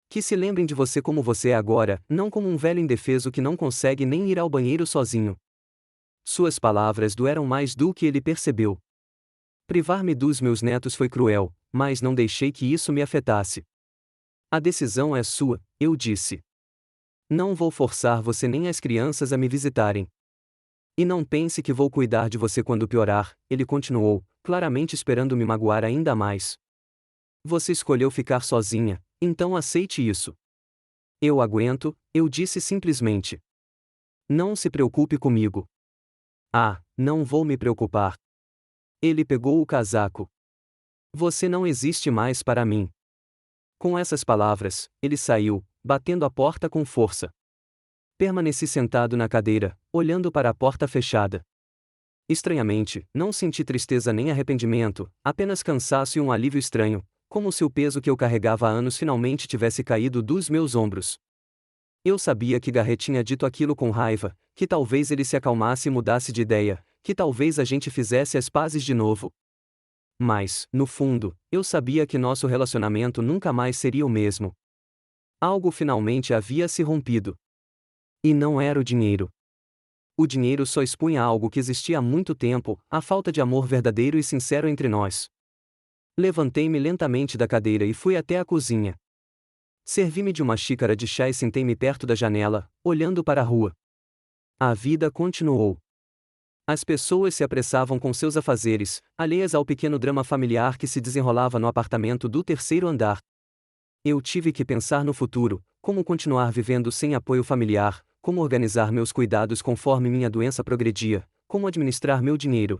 Que se lembrem de você como você é agora, não como um velho indefeso que não consegue nem ir ao banheiro sozinho. Suas palavras doeram mais do que ele percebeu. Privar-me dos meus netos foi cruel, mas não deixei que isso me afetasse. A decisão é sua, eu disse. Não vou forçar você nem as crianças a me visitarem. E não pense que vou cuidar de você quando piorar, ele continuou, claramente esperando me magoar ainda mais. Você escolheu ficar sozinha, então aceite isso. Eu aguento, eu disse simplesmente. Não se preocupe comigo. Ah, não vou me preocupar. Ele pegou o casaco. Você não existe mais para mim. Com essas palavras, ele saiu, batendo a porta com força. Permaneci sentado na cadeira, olhando para a porta fechada. Estranhamente, não senti tristeza nem arrependimento, apenas cansaço e um alívio estranho, como se o peso que eu carregava há anos finalmente tivesse caído dos meus ombros. Eu sabia que Garrett tinha dito aquilo com raiva, que talvez ele se acalmasse e mudasse de ideia, que talvez a gente fizesse as pazes de novo. Mas, no fundo, eu sabia que nosso relacionamento nunca mais seria o mesmo. Algo finalmente havia se rompido. E não era o dinheiro. O dinheiro só expunha algo que existia há muito tempo, a falta de amor verdadeiro e sincero entre nós. Levantei-me lentamente da cadeira e fui até a cozinha. Servi-me de uma xícara de chá e sentei-me perto da janela, olhando para a rua. A vida continuou. As pessoas se apressavam com seus afazeres, alheias ao pequeno drama familiar que se desenrolava no apartamento do terceiro andar. Eu tive que pensar no futuro, como continuar vivendo sem apoio familiar, como organizar meus cuidados conforme minha doença progredia, como administrar meu dinheiro.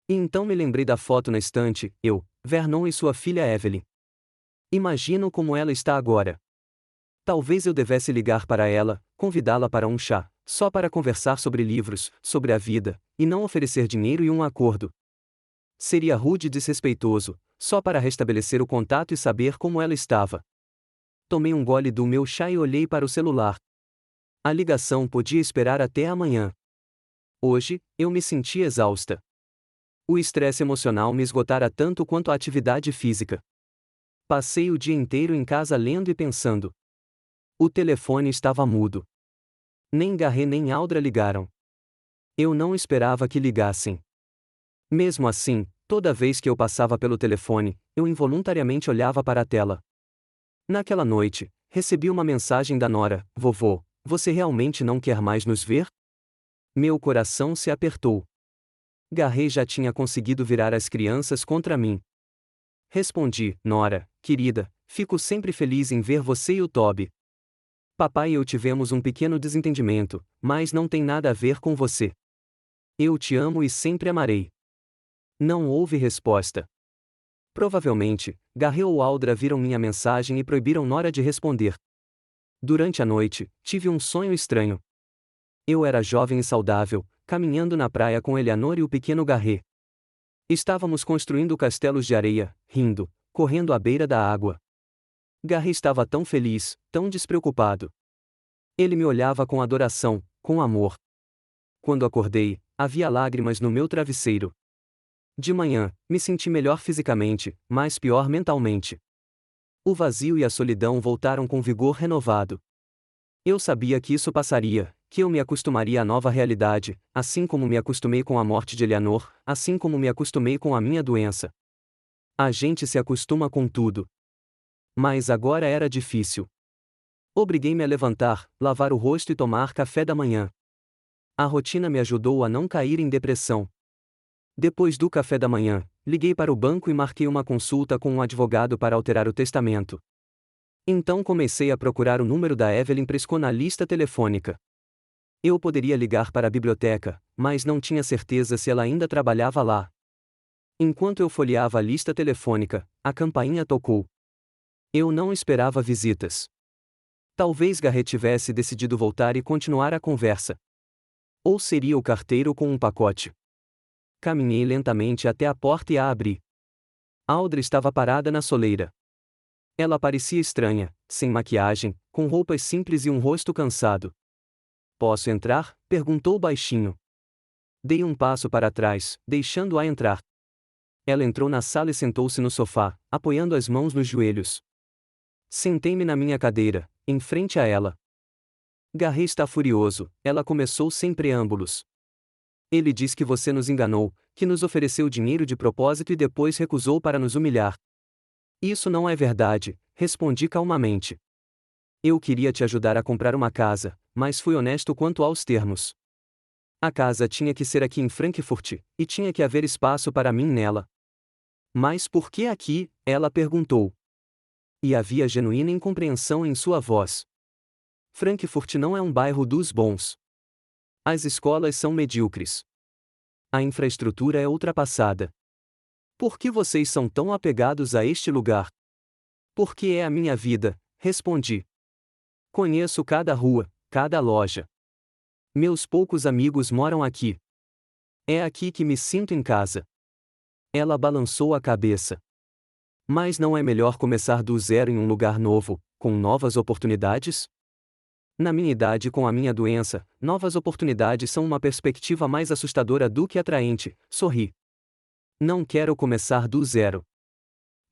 E então me lembrei da foto na estante, eu, Vernon e sua filha Evelyn. Imagino como ela está agora. Talvez eu devesse ligar para ela, convidá-la para um chá, só para conversar sobre livros, sobre a vida, e não oferecer dinheiro e um acordo. Seria rude e desrespeitoso, só para restabelecer o contato e saber como ela estava. Tomei um gole do meu chá e olhei para o celular. A ligação podia esperar até amanhã. Hoje, eu me senti exausta. O estresse emocional me esgotara tanto quanto a atividade física. Passei o dia inteiro em casa lendo e pensando. O telefone estava mudo. Nem Garrett nem Audra ligaram. Eu não esperava que ligassem. Mesmo assim, toda vez que eu passava pelo telefone, eu involuntariamente olhava para a tela. Naquela noite, recebi uma mensagem da Nora: Vovô, você realmente não quer mais nos ver? Meu coração se apertou. Garrett já tinha conseguido virar as crianças contra mim. Respondi: Nora, querida, fico sempre feliz em ver você e o Toby. Papai e eu tivemos um pequeno desentendimento, mas não tem nada a ver com você. Eu te amo e sempre amarei. Não houve resposta. Provavelmente, Garrett ou Audra viram minha mensagem e proibiram Nora de responder. Durante a noite, tive um sonho estranho. Eu era jovem e saudável, caminhando na praia com Eleanor e o pequeno Garrett. Estávamos construindo castelos de areia, rindo, correndo à beira da água. Garrett estava tão feliz, tão despreocupado. Ele me olhava com adoração, com amor. Quando acordei, havia lágrimas no meu travesseiro. De manhã, me senti melhor fisicamente, mas pior mentalmente. O vazio e a solidão voltaram com vigor renovado. Eu sabia que isso passaria, que eu me acostumaria à nova realidade, assim como me acostumei com a morte de Eleanor, assim como me acostumei com a minha doença. A gente se acostuma com tudo. Mas agora era difícil. Obriguei-me a levantar, lavar o rosto e tomar café da manhã. A rotina me ajudou a não cair em depressão. Depois do café da manhã, liguei para o banco e marquei uma consulta com um advogado para alterar o testamento. Então comecei a procurar o número da Evelyn Prescott na lista telefônica. Eu poderia ligar para a biblioteca, mas não tinha certeza se ela ainda trabalhava lá. Enquanto eu folheava a lista telefônica, a campainha tocou. Eu não esperava visitas. Talvez Garrett tivesse decidido voltar e continuar a conversa. Ou seria o carteiro com um pacote. Caminhei lentamente até a porta e a abri. Audra estava parada na soleira. Ela parecia estranha, sem maquiagem, com roupas simples e um rosto cansado. Posso entrar? Perguntou baixinho. Dei um passo para trás, deixando-a entrar. Ela entrou na sala e sentou-se no sofá, apoiando as mãos nos joelhos. Sentei-me na minha cadeira, em frente a ela. Garrett está furioso, ela começou sem preâmbulos. Ele diz que você nos enganou, que nos ofereceu dinheiro de propósito e depois recusou para nos humilhar. Isso não é verdade, respondi calmamente. Eu queria te ajudar a comprar uma casa, mas fui honesto quanto aos termos. A casa tinha que ser aqui em Frankfurt, e tinha que haver espaço para mim nela. Mas por que aqui? Ela perguntou. E havia genuína incompreensão em sua voz. Frankfurt não é um bairro dos bons. As escolas são medíocres. A infraestrutura é ultrapassada. Por que vocês são tão apegados a este lugar? Porque é a minha vida, respondi. Conheço cada rua, cada loja. Meus poucos amigos moram aqui. É aqui que me sinto em casa. Ela balançou a cabeça. Mas não é melhor começar do zero em um lugar novo, com novas oportunidades? Na minha idade, com a minha doença, novas oportunidades são uma perspectiva mais assustadora do que atraente, sorri. Não quero começar do zero.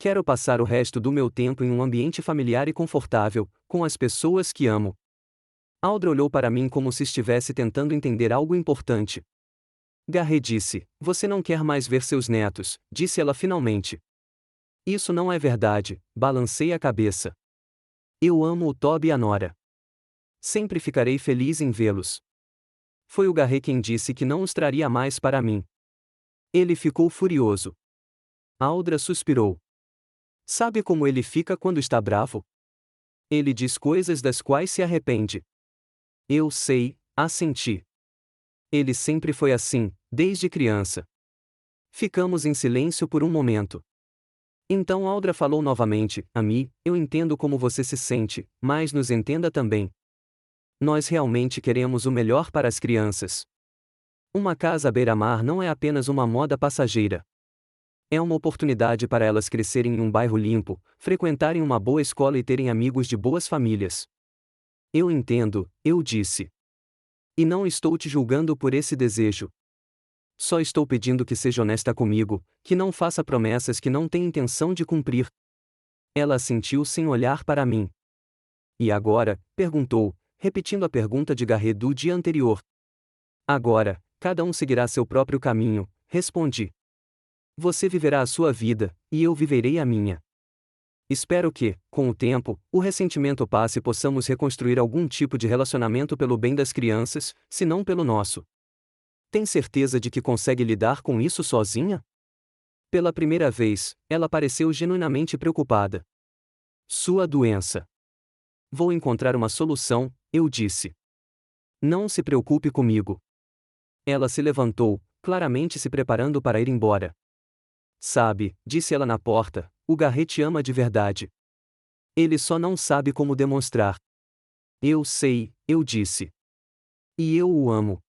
Quero passar o resto do meu tempo em um ambiente familiar e confortável, com as pessoas que amo. Audra olhou para mim como se estivesse tentando entender algo importante. Garrett disse, você não quer mais ver seus netos, disse ela finalmente. Isso não é verdade, balancei a cabeça. Eu amo o Toby e a Nora. Sempre ficarei feliz em vê-los. Foi o Garrett quem disse que não os traria mais para mim. Ele ficou furioso. Audra suspirou. Sabe como ele fica quando está bravo? Ele diz coisas das quais se arrepende. Eu sei, assenti. Ele sempre foi assim, desde criança. Ficamos em silêncio por um momento. Então Audra falou novamente, Amy, eu entendo como você se sente, mas nos entenda também. Nós realmente queremos o melhor para as crianças. Uma casa à beira-mar não é apenas uma moda passageira. É uma oportunidade para elas crescerem em um bairro limpo, frequentarem uma boa escola e terem amigos de boas famílias. Eu entendo, eu disse. E não estou te julgando por esse desejo. Só estou pedindo que seja honesta comigo, que não faça promessas que não tem intenção de cumprir. Ela assentiu sem olhar para mim. E agora? Perguntou, repetindo a pergunta de Garrett do dia anterior. Agora, cada um seguirá seu próprio caminho, respondi. Você viverá a sua vida, e eu viverei a minha. Espero que, com o tempo, o ressentimento passe e possamos reconstruir algum tipo de relacionamento pelo bem das crianças, se não pelo nosso. Tem certeza de que consegue lidar com isso sozinha? Pela primeira vez, ela pareceu genuinamente preocupada. Sua doença. Vou encontrar uma solução, eu disse. Não se preocupe comigo. Ela se levantou, claramente se preparando para ir embora. Sabe, disse ela na porta, o Garrett te ama de verdade. Ele só não sabe como demonstrar. Eu sei, eu disse. E eu o amo.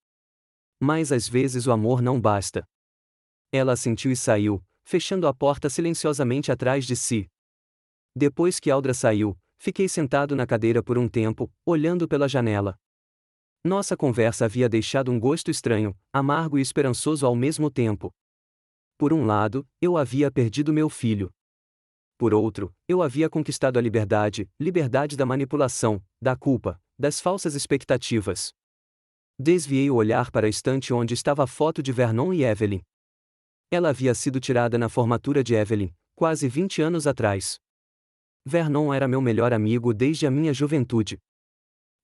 Mas às vezes o amor não basta. Ela assentiu e saiu, fechando a porta silenciosamente atrás de si. Depois que Audra saiu, fiquei sentado na cadeira por um tempo, olhando pela janela. Nossa conversa havia deixado um gosto estranho, amargo e esperançoso ao mesmo tempo. Por um lado, eu havia perdido meu filho. Por outro, eu havia conquistado a liberdade, liberdade da manipulação, da culpa, das falsas expectativas. Desviei o olhar para a estante onde estava a foto de Vernon e Evelyn. Ela havia sido tirada na formatura de Evelyn, quase 20 anos atrás. Vernon era meu melhor amigo desde a minha juventude.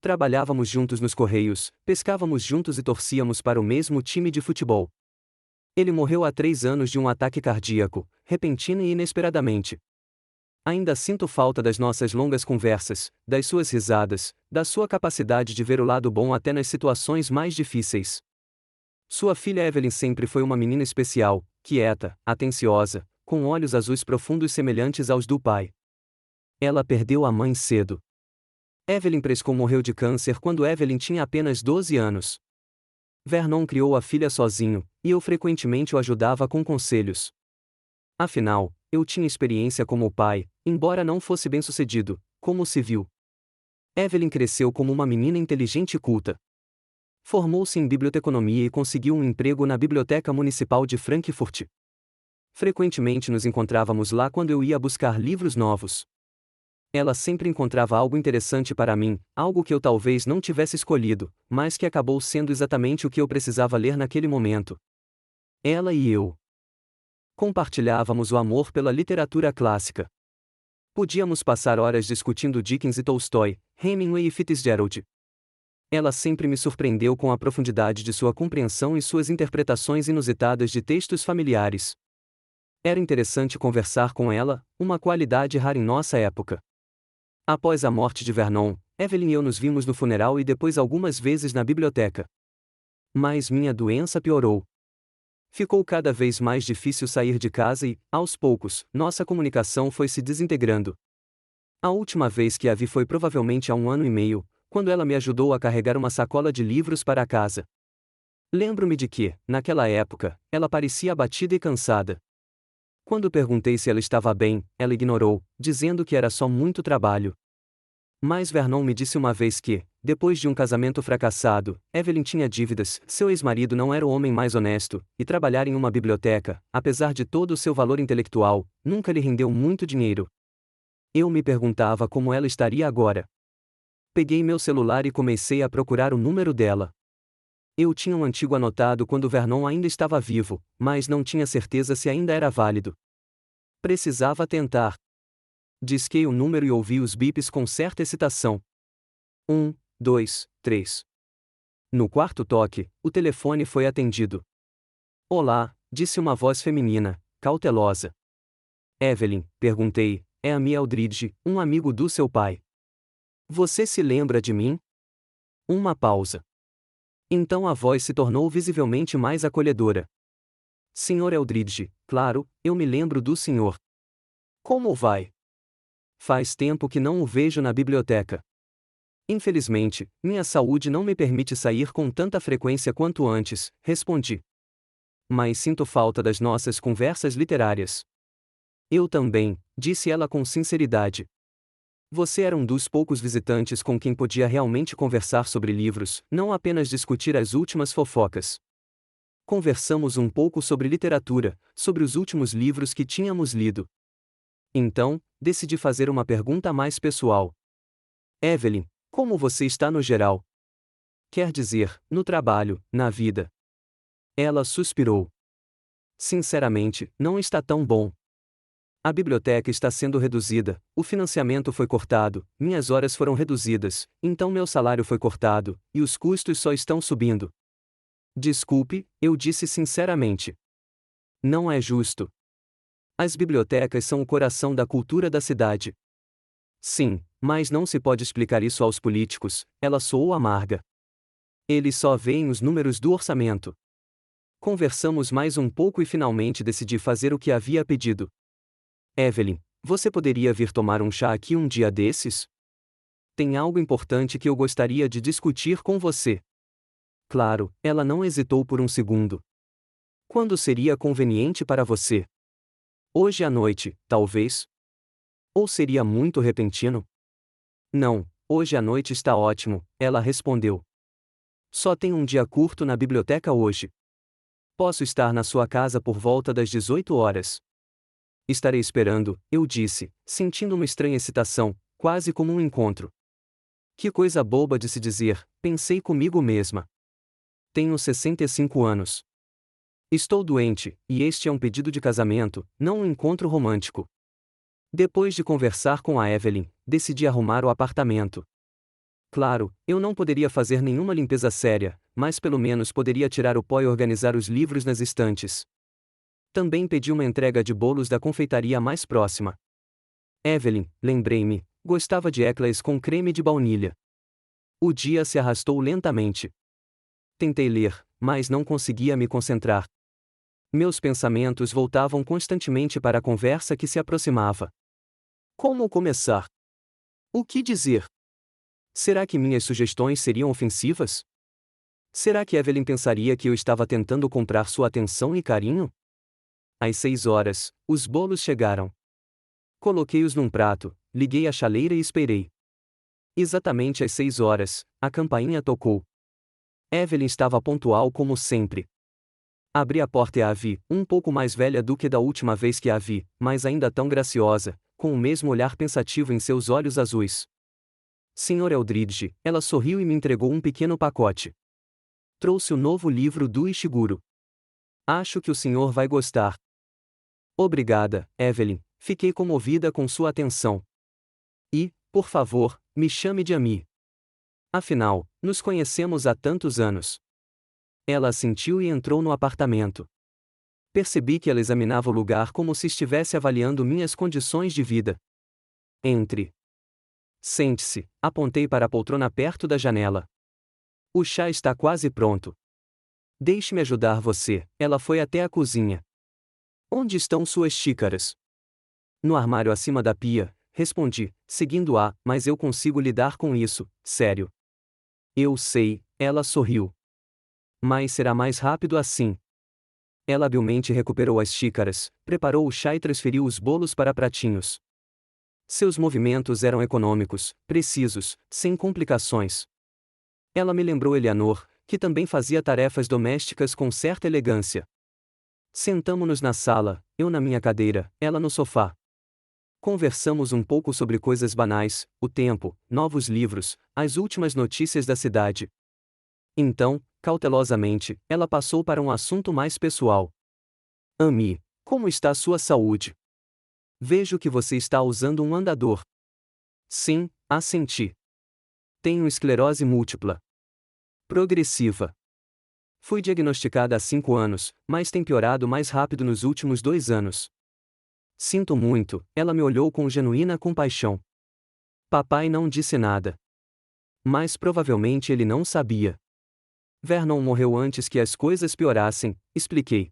Trabalhávamos juntos nos correios, pescávamos juntos e torcíamos para o mesmo time de futebol. Ele morreu há 3 anos de um ataque cardíaco, repentino e inesperadamente. Ainda sinto falta das nossas longas conversas, das suas risadas, da sua capacidade de ver o lado bom até nas situações mais difíceis. Sua filha Evelyn sempre foi uma menina especial, quieta, atenciosa, com olhos azuis profundos semelhantes aos do pai. Ela perdeu a mãe cedo. Evelyn Prescott morreu de câncer quando Evelyn tinha apenas 12 anos. Vernon criou a filha sozinho, e eu frequentemente o ajudava com conselhos. Afinal, eu tinha experiência como pai, embora não fosse bem-sucedido, como civil. Evelyn cresceu como uma menina inteligente e culta. Formou-se em biblioteconomia e conseguiu um emprego na Biblioteca Municipal de Frankfurt. Frequentemente nos encontrávamos lá quando eu ia buscar livros novos. Ela sempre encontrava algo interessante para mim, algo que eu talvez não tivesse escolhido, mas que acabou sendo exatamente o que eu precisava ler naquele momento. Ela e eu compartilhávamos o amor pela literatura clássica. Podíamos passar horas discutindo Dickens e Tolstói, Hemingway e Fitzgerald. Ela sempre me surpreendeu com a profundidade de sua compreensão e suas interpretações inusitadas de textos familiares. Era interessante conversar com ela, uma qualidade rara em nossa época. Após a morte de Vernon, Evelyn e eu nos vimos no funeral e depois algumas vezes na biblioteca. Mas minha doença piorou. Ficou cada vez mais difícil sair de casa e, aos poucos, nossa comunicação foi se desintegrando. A última vez que a vi foi provavelmente há 1 ano e meio, quando ela me ajudou a carregar uma sacola de livros para a casa. Lembro-me de que, naquela época, ela parecia abatida e cansada. Quando perguntei se ela estava bem, ela ignorou, dizendo que era só muito trabalho. Mas Vernon me disse uma vez que, depois de um casamento fracassado, Evelyn tinha dívidas, seu ex-marido não era o homem mais honesto, e trabalhar em uma biblioteca, apesar de todo o seu valor intelectual, nunca lhe rendeu muito dinheiro. Eu me perguntava como ela estaria agora. Peguei meu celular e comecei a procurar o número dela. Eu tinha um antigo anotado quando Vernon ainda estava vivo, mas não tinha certeza se ainda era válido. Precisava tentar. Disquei o número e ouvi os bips com certa excitação. 1, 2, 3. No quarto toque, o telefone foi atendido. Olá, disse uma voz feminina, cautelosa. Evelyn, perguntei, é a Mia Eldridge, um amigo do seu pai. Você se lembra de mim? Uma pausa. Então a voz se tornou visivelmente mais acolhedora. Sr. Eldridge, claro, eu me lembro do senhor. Como vai? Faz tempo que não o vejo na biblioteca. Infelizmente, minha saúde não me permite sair com tanta frequência quanto antes, respondi. Mas sinto falta das nossas conversas literárias. Eu também, disse ela com sinceridade. Você era um dos poucos visitantes com quem podia realmente conversar sobre livros, não apenas discutir as últimas fofocas. Conversamos um pouco sobre literatura, sobre os últimos livros que tínhamos lido. Então, decidi fazer uma pergunta mais pessoal. Evelyn, como você está no geral? Quer dizer, no trabalho, na vida. Ela suspirou. Sinceramente, não está tão bom. A biblioteca está sendo reduzida, o financiamento foi cortado, minhas horas foram reduzidas, então meu salário foi cortado, e os custos só estão subindo. Desculpe, eu disse sinceramente. Não é justo. As bibliotecas são o coração da cultura da cidade. Sim, mas não se pode explicar isso aos políticos, ela soou amarga. Eles só veem os números do orçamento. Conversamos mais um pouco e finalmente decidi fazer o que havia pedido. Evelyn, você poderia vir tomar um chá aqui um dia desses? Tem algo importante que eu gostaria de discutir com você. Claro, ela não hesitou por um segundo. Quando seria conveniente para você? Hoje à noite, talvez? Ou seria muito repentino? Não, hoje à noite está ótimo, ela respondeu. Só tem um dia curto na biblioteca hoje. Posso estar na sua casa por volta das 18 horas. Estarei esperando, eu disse, sentindo uma estranha excitação, quase como um encontro. Que coisa boba de se dizer, pensei comigo mesma. Tenho 65 anos. Estou doente, e este é um pedido de casamento, não um encontro romântico. Depois de conversar com a Evelyn, decidi arrumar o apartamento. Claro, eu não poderia fazer nenhuma limpeza séria, mas pelo menos poderia tirar o pó e organizar os livros nas estantes. Também pedi uma entrega de bolos da confeitaria mais próxima. Evelyn, lembrei-me, gostava de eclairs com creme de baunilha. O dia se arrastou lentamente. Tentei ler, mas não conseguia me concentrar. Meus pensamentos voltavam constantemente para a conversa que se aproximava. Como começar? O que dizer? Será que minhas sugestões seriam ofensivas? Será que Evelyn pensaria que eu estava tentando comprar sua atenção e carinho? Às 6 horas, os bolos chegaram. Coloquei-os num prato, liguei a chaleira e esperei. Exatamente às 6 horas, a campainha tocou. Evelyn estava pontual como sempre. Abri a porta e a vi, um pouco mais velha do que da última vez que a vi, mas ainda tão graciosa, com o mesmo olhar pensativo em seus olhos azuis. Sr. Eldridge, ela sorriu e me entregou um pequeno pacote. Trouxe o novo livro do Ishiguro. Acho que o senhor vai gostar. Obrigada, Evelyn, fiquei comovida com sua atenção. E, por favor, me chame de Ami. Afinal, nos conhecemos há tantos anos. Ela assentiu e entrou no apartamento. Percebi que ela examinava o lugar como se estivesse avaliando minhas condições de vida. Entre. Sente-se, apontei para a poltrona perto da janela. O chá está quase pronto. Deixe-me ajudar você. Ela foi até a cozinha. Onde estão suas xícaras? No armário acima da pia, respondi, seguindo-a, mas eu consigo lidar com isso, sério. Eu sei, ela sorriu. Mas será mais rápido assim. Ela habilmente recuperou as xícaras, preparou o chá e transferiu os bolos para pratinhos. Seus movimentos eram econômicos, precisos, sem complicações. Ela me lembrou Eleanor, que também fazia tarefas domésticas com certa elegância. Sentamo-nos na sala, eu na minha cadeira, ela no sofá. Conversamos um pouco sobre coisas banais, o tempo, novos livros, as últimas notícias da cidade. Então, cautelosamente, ela passou para um assunto mais pessoal. Amy, como está sua saúde? Vejo que você está usando um andador. Sim, assenti. Tenho esclerose múltipla progressiva. Fui diagnosticada há 5 anos, mas tem piorado mais rápido nos últimos 2 anos. Sinto muito, ela me olhou com genuína compaixão. Papai não disse nada. Mas provavelmente ele não sabia. Vernon morreu antes que as coisas piorassem, expliquei.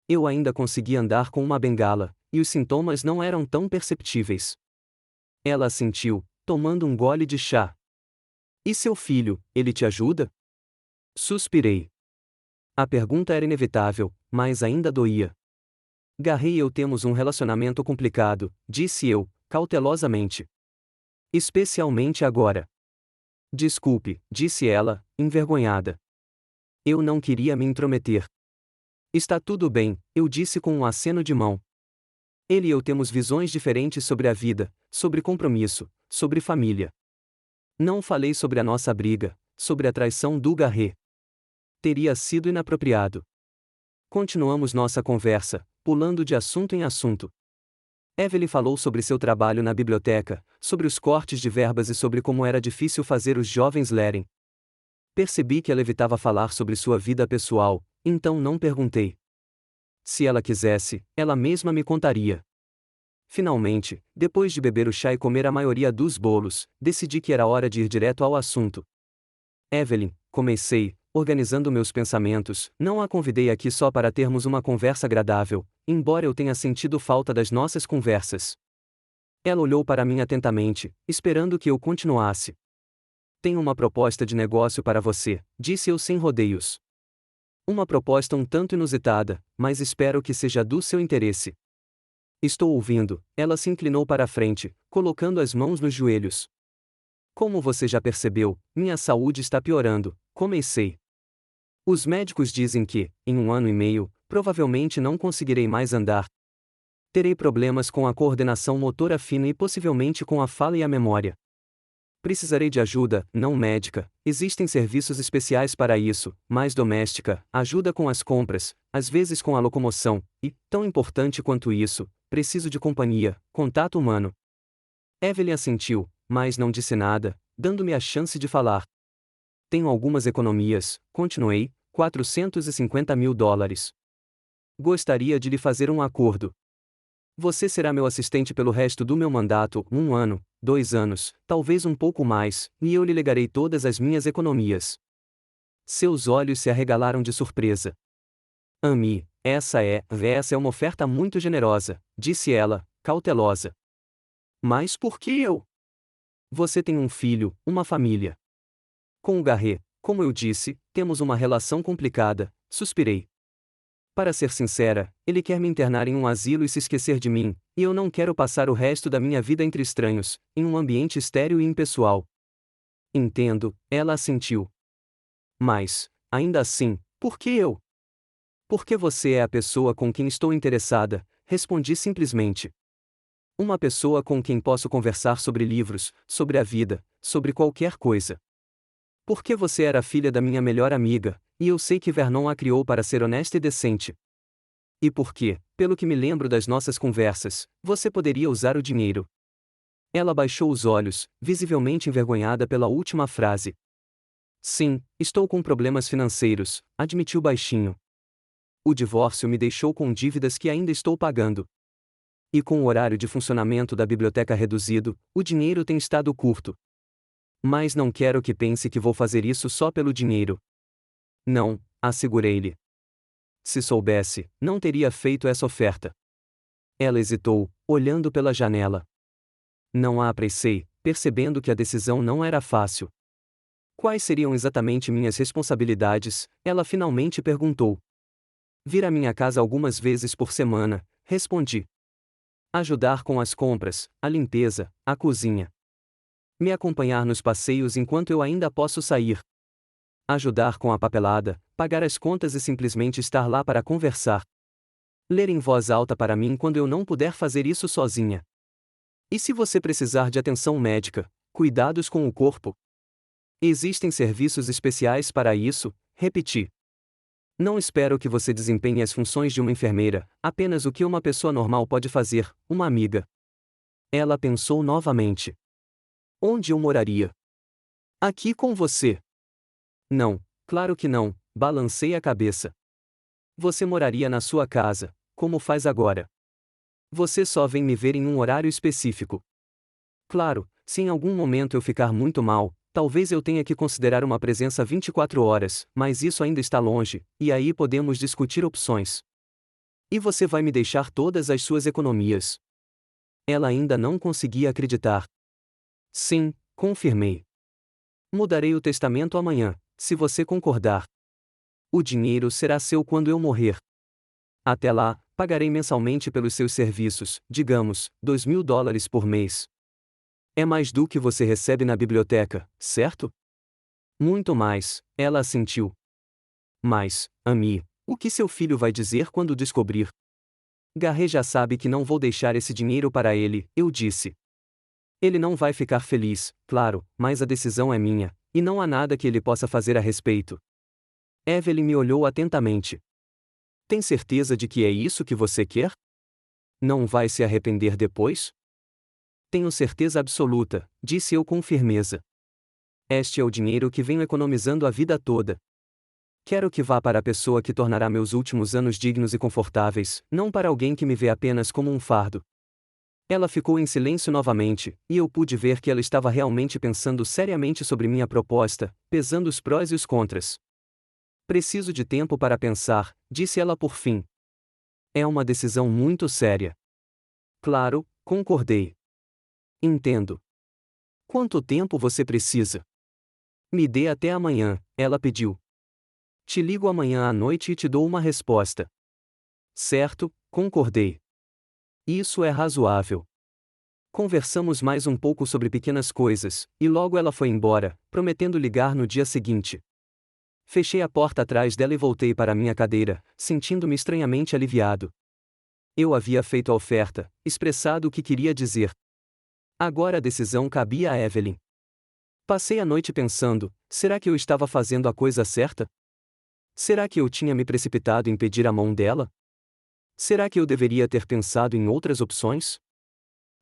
Eu ainda conseguia andar com uma bengala, e os sintomas não eram tão perceptíveis. Ela assentiu, tomando um gole de chá. E seu filho, ele te ajuda? Suspirei. A pergunta era inevitável, mas ainda doía. Garry e eu temos um relacionamento complicado, disse eu, cautelosamente. Especialmente agora. Desculpe, disse ela, envergonhada. Eu não queria me intrometer. Está tudo bem, eu disse com um aceno de mão. Ele e eu temos visões diferentes sobre a vida, sobre compromisso, sobre família. Não falei sobre a nossa briga, sobre a traição do Garry. Teria sido inapropriado. Continuamos nossa conversa, pulando de assunto em assunto. Evelyn falou sobre seu trabalho na biblioteca, sobre os cortes de verbas e sobre como era difícil fazer os jovens lerem. Percebi que ela evitava falar sobre sua vida pessoal, então não perguntei. Se ela quisesse, ela mesma me contaria. Finalmente, depois de beber o chá e comer a maioria dos bolos, decidi que era hora de ir direto ao assunto. Evelyn, comecei, organizando meus pensamentos, não a convidei aqui só para termos uma conversa agradável, embora eu tenha sentido falta das nossas conversas. Ela olhou para mim atentamente, esperando que eu continuasse. Tenho uma proposta de negócio para você, disse eu sem rodeios. Uma proposta um tanto inusitada, mas espero que seja do seu interesse. Estou ouvindo, ela se inclinou para a frente, colocando as mãos nos joelhos. Como você já percebeu, minha saúde está piorando, comecei. Os médicos dizem que, em 1 ano e meio, provavelmente não conseguirei mais andar. Terei problemas com a coordenação motora fina e possivelmente com a fala e a memória. Precisarei de ajuda, não médica, existem serviços especiais para isso, mais doméstica, ajuda com as compras, às vezes com a locomoção, e, tão importante quanto isso, preciso de companhia, contato humano. Evelyn assentiu, mas não disse nada, dando-me a chance de falar. Tenho algumas economias, continuei, $450.000. Gostaria de lhe fazer um acordo. Você será meu assistente pelo resto do meu mandato, 1 ano, 2 anos, talvez um pouco mais, e eu lhe legarei todas as minhas economias. Seus olhos se arregalaram de surpresa. Amy, essa é uma oferta muito generosa, disse ela, cautelosa. Mas por que eu? Você tem um filho, uma família. Com o Garry, como eu disse, temos uma relação complicada, suspirei. Para ser sincera, ele quer me internar em um asilo e se esquecer de mim, e eu não quero passar o resto da minha vida entre estranhos, em um ambiente estéril e impessoal. Entendo, ela assentiu. Mas, ainda assim, por que eu? Porque você é a pessoa com quem estou interessada, respondi simplesmente. Uma pessoa com quem posso conversar sobre livros, sobre a vida, sobre qualquer coisa. Porque você era filha da minha melhor amiga, e eu sei que Vernon a criou para ser honesta e decente. E porque, pelo que me lembro das nossas conversas, você poderia usar o dinheiro. Ela baixou os olhos, visivelmente envergonhada pela última frase. Sim, estou com problemas financeiros, admitiu baixinho. O divórcio me deixou com dívidas que ainda estou pagando. E com o horário de funcionamento da biblioteca reduzido, o dinheiro tem estado curto. Mas não quero que pense que vou fazer isso só pelo dinheiro. Não, assegurei-lhe. Se soubesse, não teria feito essa oferta. Ela hesitou, olhando pela janela. Não a apressei, percebendo que a decisão não era fácil. Quais seriam exatamente minhas responsabilidades? Ela finalmente perguntou. Vir à minha casa algumas vezes por semana, respondi. Ajudar com as compras, a limpeza, a cozinha. Me acompanhar nos passeios enquanto eu ainda posso sair. Ajudar com a papelada, pagar as contas e simplesmente estar lá para conversar. Ler em voz alta para mim quando eu não puder fazer isso sozinha. E se você precisar de atenção médica, cuidados com o corpo? Existem serviços especiais para isso, repeti. Não espero que você desempenhe as funções de uma enfermeira, apenas o que uma pessoa normal pode fazer, uma amiga. Ela pensou novamente. Onde eu moraria? Aqui com você. Não, claro que não, balancei a cabeça. Você moraria na sua casa, como faz agora. Você só vem me ver em um horário específico. Claro, se em algum momento eu ficar muito mal, talvez eu tenha que considerar uma presença 24 horas, mas isso ainda está longe, e aí podemos discutir opções. E você vai me deixar todas as suas economias. Ela ainda não conseguia acreditar. Sim, confirmei. Mudarei o testamento amanhã, se você concordar. O dinheiro será seu quando eu morrer. Até lá, pagarei mensalmente pelos seus serviços, digamos, $2.000 por mês. É mais do que você recebe na biblioteca, certo? Muito mais, ela assentiu. Mas, Amy, o que seu filho vai dizer quando descobrir? Garrett já sabe que não vou deixar esse dinheiro para ele, eu disse. Ele não vai ficar feliz, claro, mas a decisão é minha, e não há nada que ele possa fazer a respeito. Evelyn me olhou atentamente. Tem certeza de que é isso que você quer? Não vai se arrepender depois? Tenho certeza absoluta, disse eu com firmeza. Este é o dinheiro que venho economizando a vida toda. Quero que vá para a pessoa que tornará meus últimos anos dignos e confortáveis, não para alguém que me vê apenas como um fardo. Ela ficou em silêncio novamente, e eu pude ver que ela estava realmente pensando seriamente sobre minha proposta, pesando os prós e os contras. Preciso de tempo para pensar, disse ela por fim. É uma decisão muito séria. Claro, concordei. Entendo. Quanto tempo você precisa? Me dê até amanhã, ela pediu. Te ligo amanhã à noite e te dou uma resposta. Certo, concordei. Isso é razoável. Conversamos mais um pouco sobre pequenas coisas, e logo ela foi embora, prometendo ligar no dia seguinte. Fechei a porta atrás dela e voltei para minha cadeira, sentindo-me estranhamente aliviado. Eu havia feito a oferta, expressado o que queria dizer. Agora a decisão cabia a Evelyn. Passei a noite pensando, será que eu estava fazendo a coisa certa? Será que eu tinha me precipitado em pedir a mão dela? Será que eu deveria ter pensado em outras opções?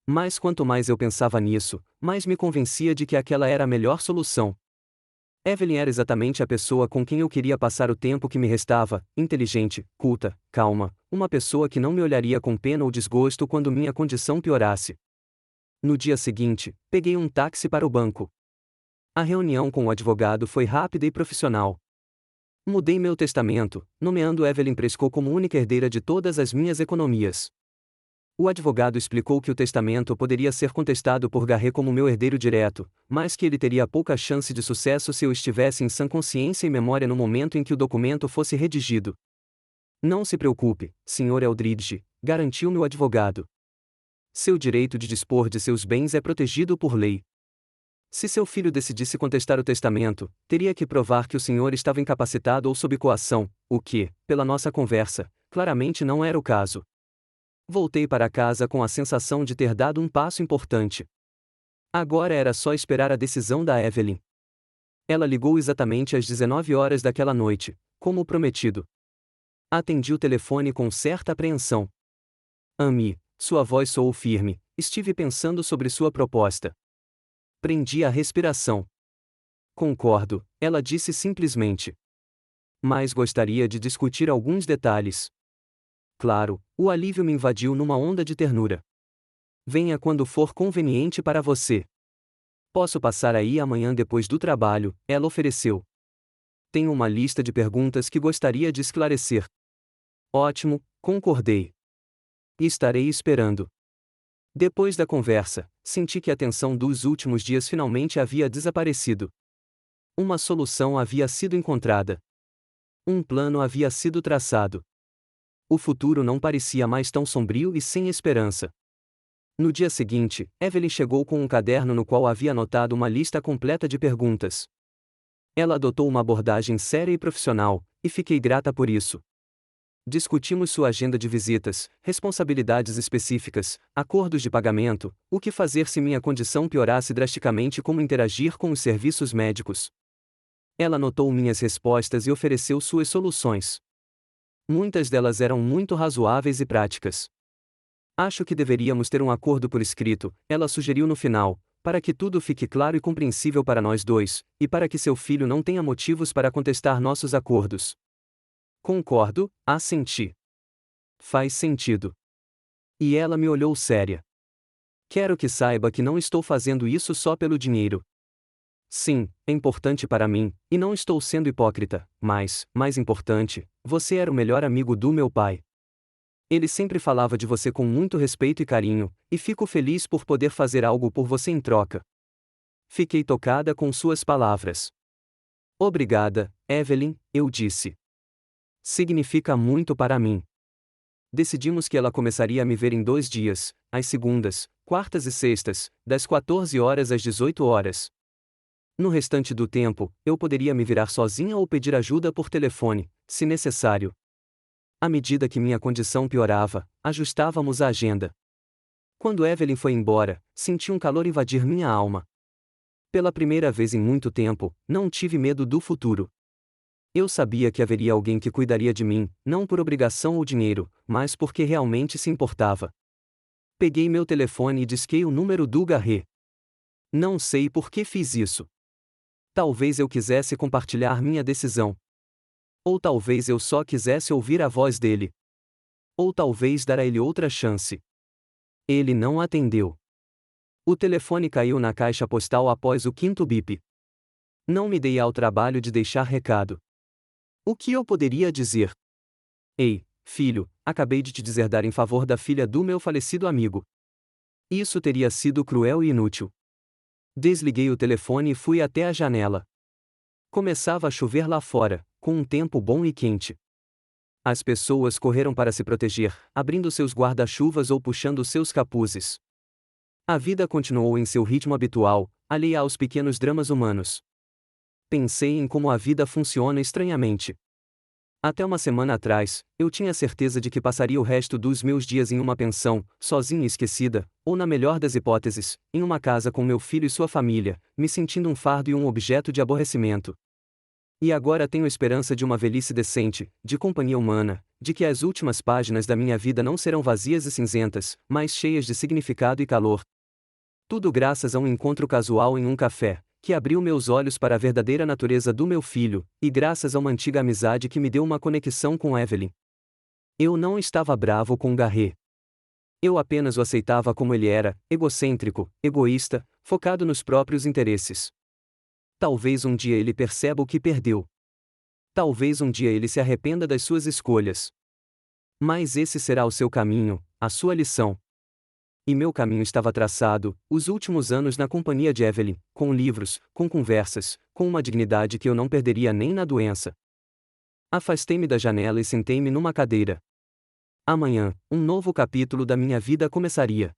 Mas quanto mais eu pensava nisso, mais me convencia de que aquela era a melhor solução. Evelyn era exatamente a pessoa com quem eu queria passar o tempo que me restava, inteligente, culta, calma, uma pessoa que não me olharia com pena ou desgosto quando minha condição piorasse. No dia seguinte, peguei um táxi para o banco. A reunião com o advogado foi rápida e profissional. Mudei meu testamento, nomeando Evelyn Prescott como única herdeira de todas as minhas economias. O advogado explicou que o testamento poderia ser contestado por Garrett como meu herdeiro direto, mas que ele teria pouca chance de sucesso se eu estivesse em sã consciência e memória no momento em que o documento fosse redigido. Não se preocupe, Sr. Eldridge, garantiu-me o advogado. Seu direito de dispor de seus bens é protegido por lei. Se seu filho decidisse contestar o testamento, teria que provar que o senhor estava incapacitado ou sob coação, o que, pela nossa conversa, claramente não era o caso. Voltei para casa com a sensação de ter dado um passo importante. Agora era só esperar a decisão da Evelyn. Ela ligou exatamente às 19 horas daquela noite, como prometido. Atendi o telefone com certa apreensão. Amy, sua voz soou firme, estive pensando sobre sua proposta. Prendi a respiração. Concordo, ela disse simplesmente. Mas gostaria de discutir alguns detalhes. Claro, o alívio me invadiu numa onda de ternura. Venha quando for conveniente para você. Posso passar aí amanhã depois do trabalho, ela ofereceu. Tenho uma lista de perguntas que gostaria de esclarecer. Ótimo, concordei. E estarei esperando. Depois da conversa, senti que a tensão dos últimos dias finalmente havia desaparecido. Uma solução havia sido encontrada. Um plano havia sido traçado. O futuro não parecia mais tão sombrio e sem esperança. No dia seguinte, Evelyn chegou com um caderno no qual havia anotado uma lista completa de perguntas. Ela adotou uma abordagem séria e profissional, e fiquei grata por isso. Discutimos sua agenda de visitas, responsabilidades específicas, acordos de pagamento, o que fazer se minha condição piorasse drasticamente, como interagir com os serviços médicos. Ela anotou minhas respostas e ofereceu suas soluções. Muitas delas eram muito razoáveis e práticas. Acho que deveríamos ter um acordo por escrito, ela sugeriu no final, para que tudo fique claro e compreensível para nós dois, e para que seu filho não tenha motivos para contestar nossos acordos. Concordo, assenti. Faz sentido. E ela me olhou séria. Quero que saiba que não estou fazendo isso só pelo dinheiro. Sim, é importante para mim, e não estou sendo hipócrita, mas, mais importante, você era o melhor amigo do meu pai. Ele sempre falava de você com muito respeito e carinho, e fico feliz por poder fazer algo por você em troca. Fiquei tocada com suas palavras. Obrigada, Evelyn, eu disse. Significa muito para mim. Decidimos que ela começaria a me ver em 2 dias, às segundas, quartas e sextas, das 14 horas às 18 horas. No restante do tempo, eu poderia me virar sozinha ou pedir ajuda por telefone, se necessário. À medida que minha condição piorava, ajustávamos a agenda. Quando Evelyn foi embora, senti um calor invadir minha alma. Pela primeira vez em muito tempo, não tive medo do futuro. Eu sabia que haveria alguém que cuidaria de mim, não por obrigação ou dinheiro, mas porque realmente se importava. Peguei meu telefone e disquei o número do Garret. Não sei por que fiz isso. Talvez eu quisesse compartilhar minha decisão. Ou talvez eu só quisesse ouvir a voz dele. Ou talvez dar a ele outra chance. Ele não atendeu. O telefone caiu na caixa postal após o 5º bip. Não me dei ao trabalho de deixar recado. O que eu poderia dizer? Ei, filho, acabei de te deserdar em favor da filha do meu falecido amigo. Isso teria sido cruel e inútil. Desliguei o telefone e fui até a janela. Começava a chover lá fora, com um tempo bom e quente. As pessoas correram para se proteger, abrindo seus guarda-chuvas ou puxando seus capuzes. A vida continuou em seu ritmo habitual, alheia aos pequenos dramas humanos. Pensei em como a vida funciona estranhamente. Até uma semana atrás, eu tinha certeza de que passaria o resto dos meus dias em uma pensão, sozinha e esquecida, ou na melhor das hipóteses, em uma casa com meu filho e sua família, me sentindo um fardo e um objeto de aborrecimento. E agora tenho esperança de uma velhice decente, de companhia humana, de que as últimas páginas da minha vida não serão vazias e cinzentas, mas cheias de significado e calor. Tudo graças a um encontro casual em um café, que abriu meus olhos para a verdadeira natureza do meu filho, e graças a uma antiga amizade que me deu uma conexão com Evelyn. Eu não estava bravo com Garret. Eu apenas o aceitava como ele era, egocêntrico, egoísta, focado nos próprios interesses. Talvez um dia ele perceba o que perdeu. Talvez um dia ele se arrependa das suas escolhas. Mas esse será o seu caminho, a sua lição. E meu caminho estava traçado, os últimos anos na companhia de Evelyn, com livros, com conversas, com uma dignidade que eu não perderia nem na doença. Afastei-me da janela e sentei-me numa cadeira. Amanhã, um novo capítulo da minha vida começaria.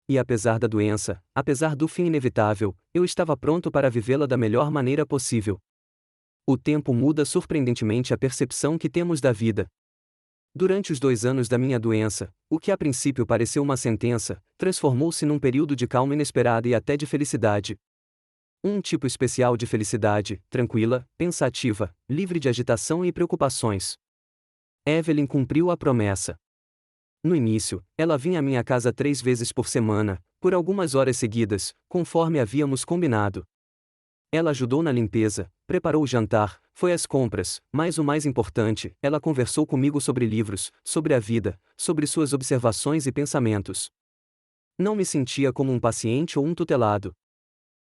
E apesar da doença, apesar do fim inevitável, eu estava pronto para vivê-la da melhor maneira possível. O tempo muda surpreendentemente a percepção que temos da vida. Durante os 2 anos da minha doença, o que a princípio pareceu uma sentença, transformou-se num período de calma inesperada e até de felicidade. Um tipo especial de felicidade, tranquila, pensativa, livre de agitação e preocupações. Evelyn cumpriu a promessa. No início, ela vinha à minha casa 3 vezes por semana, por algumas horas seguidas, conforme havíamos combinado. Ela ajudou na limpeza, preparou o jantar, foi às compras, mas o mais importante, ela conversou comigo sobre livros, sobre a vida, sobre suas observações e pensamentos. Não me sentia como um paciente ou um tutelado.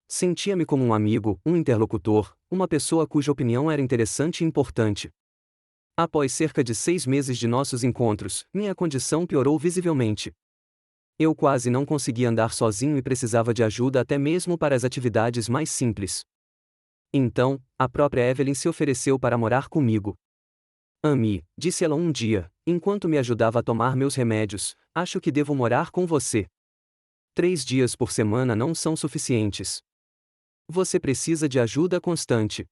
Sentia-me como um amigo, um interlocutor, uma pessoa cuja opinião era interessante e importante. Após cerca de 6 meses de nossos encontros, minha condição piorou visivelmente. Eu quase não conseguia andar sozinho e precisava de ajuda até mesmo para as atividades mais simples. Então, a própria Evelyn se ofereceu para morar comigo. Amy, disse ela um dia, enquanto me ajudava a tomar meus remédios, acho que devo morar com você. 3 dias por semana não são suficientes. Você precisa de ajuda constante.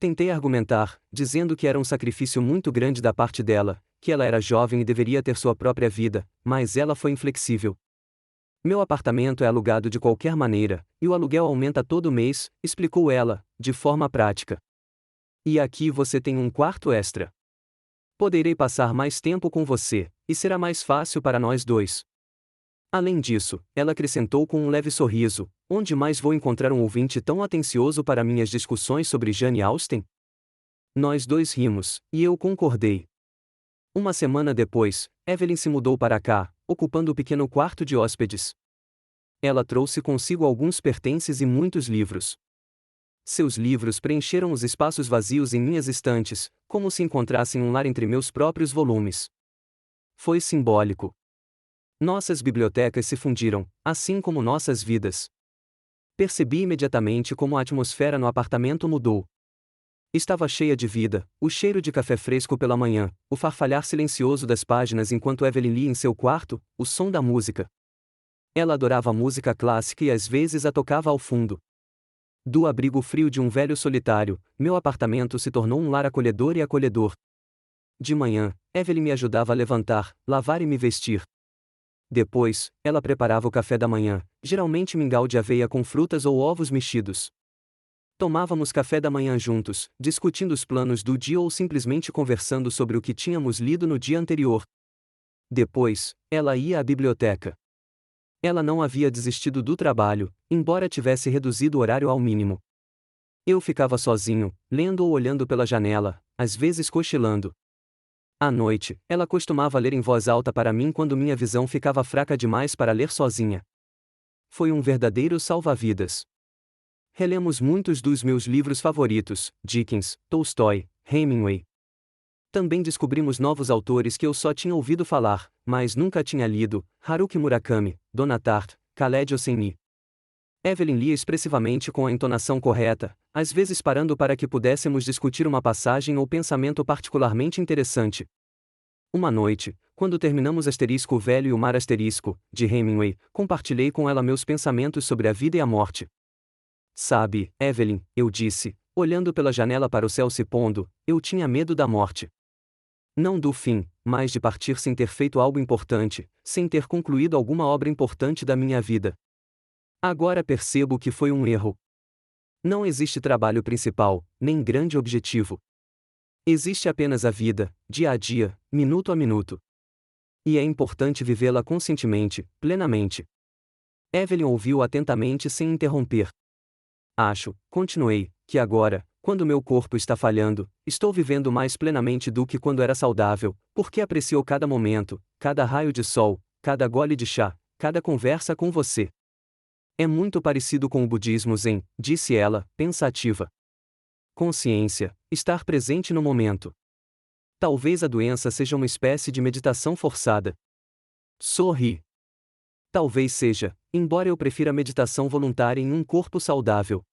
Tentei argumentar, dizendo que era um sacrifício muito grande da parte dela, que ela era jovem e deveria ter sua própria vida, mas ela foi inflexível. Meu apartamento é alugado de qualquer maneira, e o aluguel aumenta todo mês, explicou ela, de forma prática. E aqui você tem um quarto extra. Poderei passar mais tempo com você, e será mais fácil para nós dois. Além disso, ela acrescentou com um leve sorriso, onde mais vou encontrar um ouvinte tão atencioso para minhas discussões sobre Jane Austen? Nós dois rimos, e eu concordei. Uma semana depois, Evelyn se mudou para cá, ocupando o pequeno quarto de hóspedes. Ela trouxe consigo alguns pertences e muitos livros. Seus livros preencheram os espaços vazios em minhas estantes, como se encontrassem um lar entre meus próprios volumes. Foi simbólico. Nossas bibliotecas se fundiram, assim como nossas vidas. Percebi imediatamente como a atmosfera no apartamento mudou. Estava cheia de vida, o cheiro de café fresco pela manhã, o farfalhar silencioso das páginas enquanto Evelyn lia em seu quarto, o som da música. Ela adorava música clássica e às vezes a tocava ao fundo. Do abrigo frio de um velho solitário, meu apartamento se tornou um lar acolhedor e acolhedor. De manhã, Evelyn me ajudava a levantar, lavar e me vestir. Depois, ela preparava o café da manhã, geralmente mingau de aveia com frutas ou ovos mexidos. Tomávamos café da manhã juntos, discutindo os planos do dia ou simplesmente conversando sobre o que tínhamos lido no dia anterior. Depois, ela ia à biblioteca. Ela não havia desistido do trabalho, embora tivesse reduzido o horário ao mínimo. Eu ficava sozinho, lendo ou olhando pela janela, às vezes cochilando. À noite, ela costumava ler em voz alta para mim quando minha visão ficava fraca demais para ler sozinha. Foi um verdadeiro salva-vidas. Relemos muitos dos meus livros favoritos, Dickens, Tolstói, Hemingway. Também descobrimos novos autores que eu só tinha ouvido falar, mas nunca tinha lido, Haruki Murakami, Donna Tartt, Khaled Hosseini. Evelyn lia expressivamente com a entonação correta, às vezes parando para que pudéssemos discutir uma passagem ou pensamento particularmente interessante. Uma noite, quando terminamos O Velho e o Mar de Hemingway, compartilhei com ela meus pensamentos sobre a vida e a morte. Sabe, Evelyn, eu disse, olhando pela janela para o céu se pondo, eu tinha medo da morte. Não do fim, mas de partir sem ter feito algo importante, sem ter concluído alguma obra importante da minha vida. Agora percebo que foi um erro. Não existe trabalho principal, nem grande objetivo. Existe apenas a vida, dia a dia, minuto a minuto. E é importante vivê-la conscientemente, plenamente. Evelyn ouviu atentamente sem interromper. Acho, continuei, que agora, quando meu corpo está falhando, estou vivendo mais plenamente do que quando era saudável, porque aprecio cada momento, cada raio de sol, cada gole de chá, cada conversa com você. É muito parecido com o budismo Zen, disse ela, pensativa. Consciência, estar presente no momento. Talvez a doença seja uma espécie de meditação forçada. Sorri. Talvez seja, embora eu prefira meditação voluntária em um corpo saudável.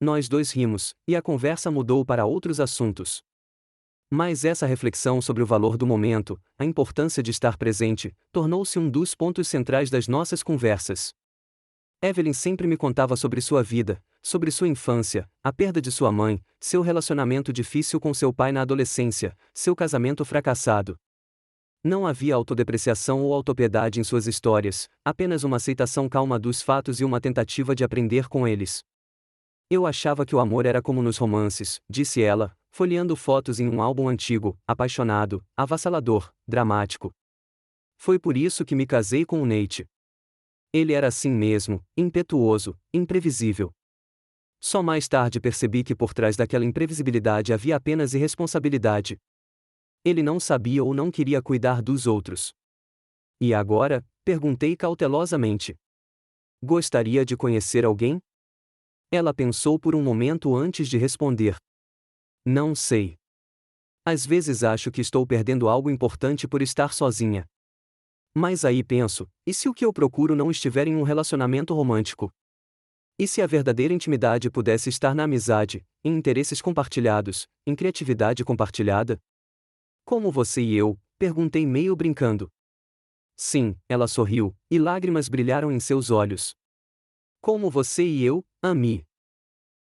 Nós dois rimos, e a conversa mudou para outros assuntos. Mas essa reflexão sobre o valor do momento, a importância de estar presente, tornou-se um dos pontos centrais das nossas conversas. Evelyn sempre me contava sobre sua vida, sobre sua infância, a perda de sua mãe, seu relacionamento difícil com seu pai na adolescência, seu casamento fracassado. Não havia autodepreciação ou autopiedade em suas histórias, apenas uma aceitação calma dos fatos e uma tentativa de aprender com eles. Eu achava que o amor era como nos romances, disse ela, folheando fotos em um álbum antigo, apaixonado, avassalador, dramático. Foi por isso que me casei com o Nate. Ele era assim mesmo, impetuoso, imprevisível. Só mais tarde percebi que por trás daquela imprevisibilidade havia apenas irresponsabilidade. Ele não sabia ou não queria cuidar dos outros. E agora? Perguntei cautelosamente. Gostaria de conhecer alguém? Ela pensou por um momento antes de responder. Não sei. Às vezes acho que estou perdendo algo importante por estar sozinha. Mas aí penso, e se o que eu procuro não estiver em um relacionamento romântico? E se a verdadeira intimidade pudesse estar na amizade, em interesses compartilhados, em criatividade compartilhada? Como você e eu? Perguntei meio brincando. Sim, ela sorriu, e lágrimas brilharam em seus olhos. Como você e eu, Amy.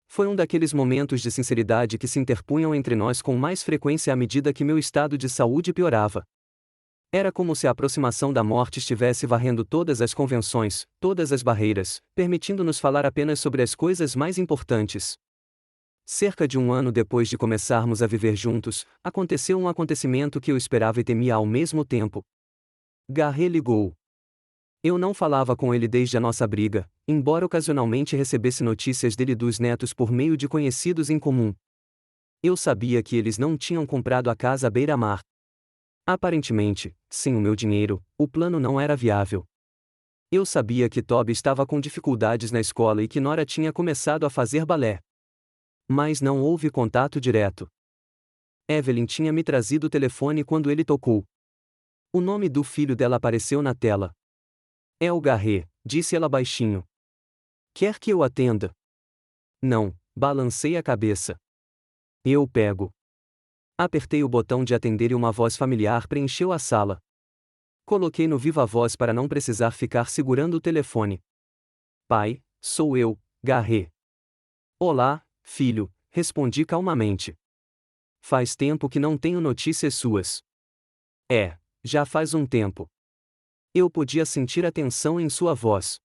Foi um daqueles momentos de sinceridade que se interpunham entre nós com mais frequência à medida que meu estado de saúde piorava. Era como se a aproximação da morte estivesse varrendo todas as convenções, todas as barreiras, permitindo-nos falar apenas sobre as coisas mais importantes. Cerca de um ano depois de começarmos a viver juntos, aconteceu um acontecimento que eu esperava e temia ao mesmo tempo. Garré ligou. Eu não falava com ele desde a nossa briga, embora ocasionalmente recebesse notícias dele e dos netos por meio de conhecidos em comum. Eu sabia que eles não tinham comprado a casa à beira-mar. Aparentemente, sem o meu dinheiro, o plano não era viável. Eu sabia que Toby estava com dificuldades na escola e que Nora tinha começado a fazer balé. Mas não houve contato direto. Evelyn tinha me trazido o telefone quando ele tocou. O nome do filho dela apareceu na tela. É o Garré, disse ela baixinho. Quer que eu atenda? Não, balancei a cabeça. Eu pego. Apertei o botão de atender e uma voz familiar preencheu a sala. Coloquei no viva-voz para não precisar ficar segurando o telefone. Pai, sou eu, Garré. Olá, filho, respondi calmamente. Faz tempo que não tenho notícias suas. Já faz um tempo. Eu podia sentir a tensão em sua voz.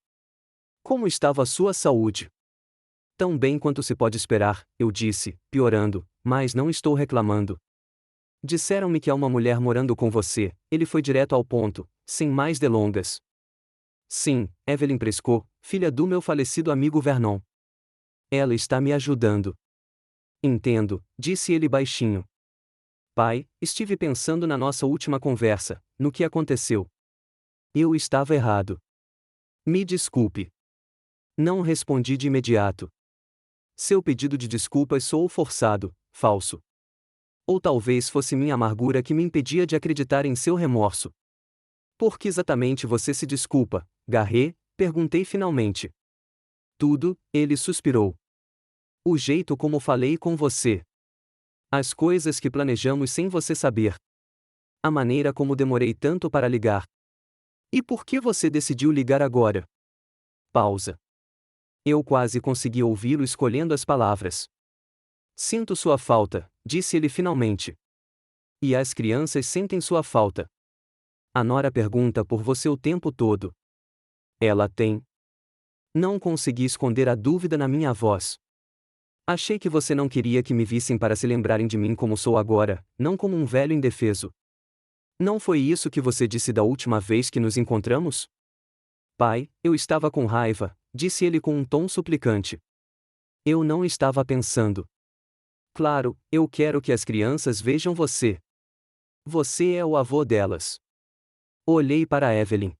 Como estava a sua saúde? Tão bem quanto se pode esperar, eu disse, piorando, mas não estou reclamando. Disseram-me que há uma mulher morando com você, ele foi direto ao ponto, sem mais delongas. Sim, Evelyn Prescott, filha do meu falecido amigo Vernon. Ela está me ajudando. Entendo, disse ele baixinho. Pai, estive pensando na nossa última conversa, no que aconteceu. Eu estava errado. Me desculpe. Não respondi de imediato. Seu pedido de desculpas soou forçado, falso. Ou talvez fosse minha amargura que me impedia de acreditar em seu remorso. Por que exatamente você se desculpa, Garré? Perguntei finalmente. Tudo, ele suspirou. O jeito como falei com você. As coisas que planejamos sem você saber. A maneira como demorei tanto para ligar. E por que você decidiu ligar agora? Pausa. Eu quase consegui ouvi-lo escolhendo as palavras. Sinto sua falta, disse ele finalmente. E as crianças sentem sua falta. A Nora pergunta por você o tempo todo. Ela tem. Não consegui esconder a dúvida na minha voz. Achei que você não queria que me vissem para se lembrarem de mim como sou agora, não como um velho indefeso. Não foi isso que você disse da última vez que nos encontramos? Pai, eu estava com raiva, disse ele com um tom suplicante. Eu não estava pensando. Claro, eu quero que as crianças vejam você. Você é o avô delas. Olhei para Evelyn.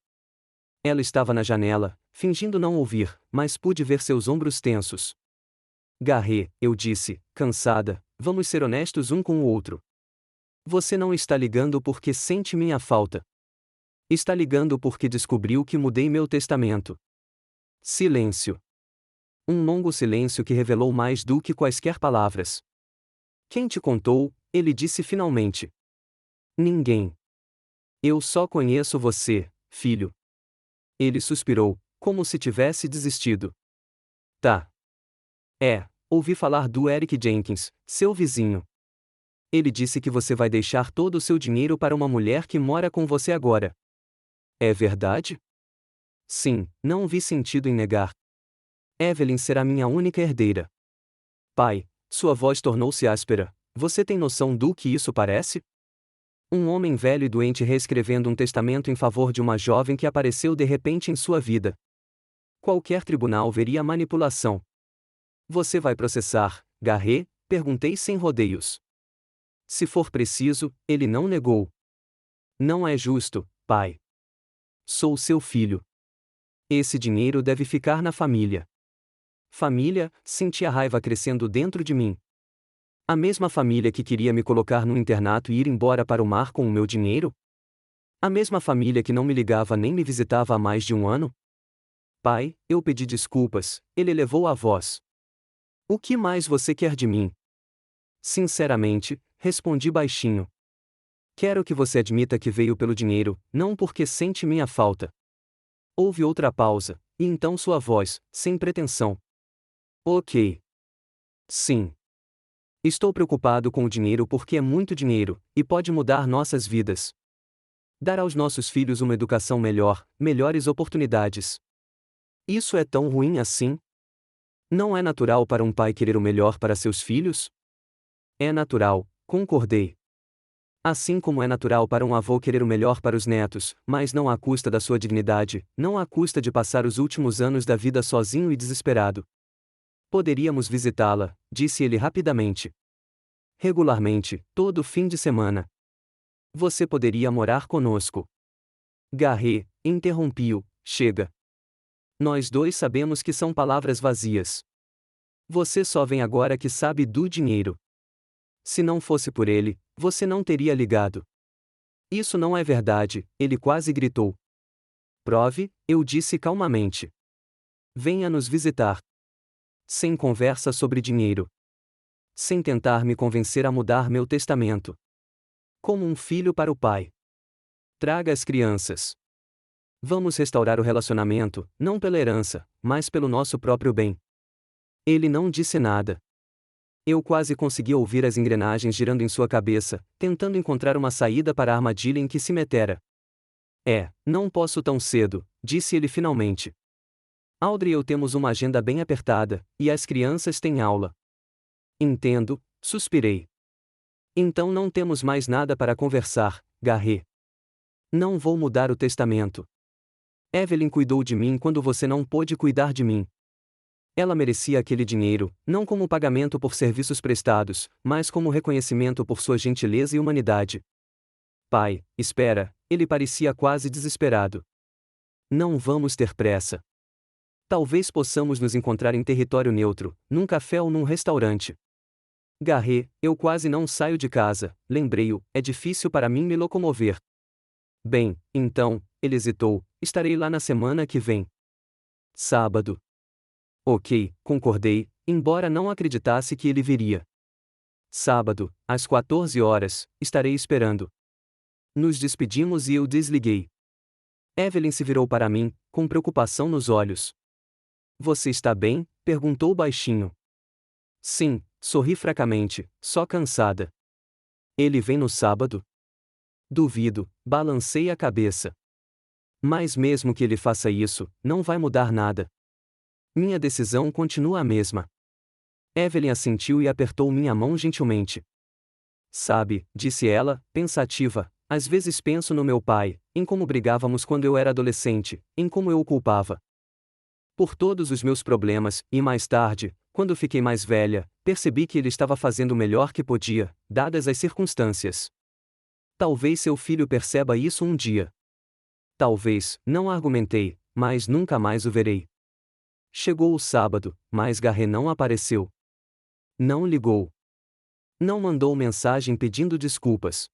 Ela estava na janela, fingindo não ouvir, mas pude ver seus ombros tensos. Garré, eu disse, cansada, vamos ser honestos um com o outro. Você não está ligando porque sente minha falta. Está ligando porque descobriu que mudei meu testamento. Silêncio. Um longo silêncio que revelou mais do que quaisquer palavras. Quem te contou? Ele disse finalmente. Ninguém. Eu só conheço você, filho. Ele suspirou, como se tivesse desistido. Tá. Ouvi falar do Eric Jenkins, seu vizinho. Ele disse que você vai deixar todo o seu dinheiro para uma mulher que mora com você agora. É verdade? Sim, não vi sentido em negar. Evelyn será minha única herdeira. Pai, sua voz tornou-se áspera. Você tem noção do que isso parece? Um homem velho e doente reescrevendo um testamento em favor de uma jovem que apareceu de repente em sua vida. Qualquer tribunal veria a manipulação. Você vai processar, Garret? Perguntei sem rodeios. Se for preciso, ele não negou. Não é justo, pai. Sou seu filho. Esse dinheiro deve ficar na família. Família? Senti a raiva crescendo dentro de mim. A mesma família que queria me colocar no internato e ir embora para o mar com o meu dinheiro? A mesma família que não me ligava nem me visitava há mais de um ano? Pai, eu pedi desculpas, ele elevou a voz. O que mais você quer de mim? Sinceramente, respondi baixinho. Quero que você admita que veio pelo dinheiro, não porque sente minha falta. Houve outra pausa, e então sua voz, sem pretensão. Ok. Sim. Estou preocupado com o dinheiro porque é muito dinheiro, e pode mudar nossas vidas. Dar aos nossos filhos uma educação melhor, melhores oportunidades. Isso é tão ruim assim? Não é natural para um pai querer o melhor para seus filhos? É natural, concordei. Assim como é natural para um avô querer o melhor para os netos, mas não à custa da sua dignidade, não à custa de passar os últimos anos da vida sozinho e desesperado. Poderíamos visitá-la, disse ele rapidamente. Regularmente, todo fim de semana. Você poderia morar conosco. Garret, interrompi-o, chega. Nós dois sabemos que são palavras vazias. Você só vem agora que sabe do dinheiro. Se não fosse por ele, você não teria ligado. Isso não é verdade, ele quase gritou. Prove, eu disse calmamente. Venha nos visitar. Sem conversa sobre dinheiro. Sem tentar me convencer a mudar meu testamento. Como um filho para o pai. Traga as crianças. Vamos restaurar o relacionamento, não pela herança, mas pelo nosso próprio bem. Ele não disse nada. Eu quase consegui ouvir as engrenagens girando em sua cabeça, tentando encontrar uma saída para a armadilha em que se metera. Não posso tão cedo, disse ele finalmente. Audrey e eu temos uma agenda bem apertada, e as crianças têm aula. Entendo, suspirei. Então não temos mais nada para conversar, Garret. Não vou mudar o testamento. Evelyn cuidou de mim quando você não pôde cuidar de mim. Ela merecia aquele dinheiro, não como pagamento por serviços prestados, mas como reconhecimento por sua gentileza e humanidade. Pai, espera, ele parecia quase desesperado. Não vamos ter pressa. Talvez possamos nos encontrar em território neutro, num café ou num restaurante. Garret, eu quase não saio de casa, lembrei-o, é difícil para mim me locomover. Bem, então, ele hesitou, estarei lá na semana que vem. Sábado. Ok, concordei, embora não acreditasse que ele viria. Sábado, às 14 horas, estarei esperando. Nos despedimos e eu desliguei. Evelyn se virou para mim, com preocupação nos olhos. Você está bem? Perguntou baixinho. Sim, sorri fracamente, só cansada. Ele vem no sábado? Duvido, balancei a cabeça. Mas mesmo que ele faça isso, não vai mudar nada. Minha decisão continua a mesma. Evelyn assentiu e apertou minha mão gentilmente. Sabe, disse ela, pensativa, às vezes penso no meu pai, em como brigávamos quando eu era adolescente, em como eu o culpava por todos os meus problemas, e mais tarde, quando fiquei mais velha, percebi que ele estava fazendo o melhor que podia, dadas as circunstâncias. Talvez seu filho perceba isso um dia. Talvez, não argumentei, mas nunca mais o verei. Chegou o sábado, mas Garret não apareceu. Não ligou. Não mandou mensagem pedindo desculpas.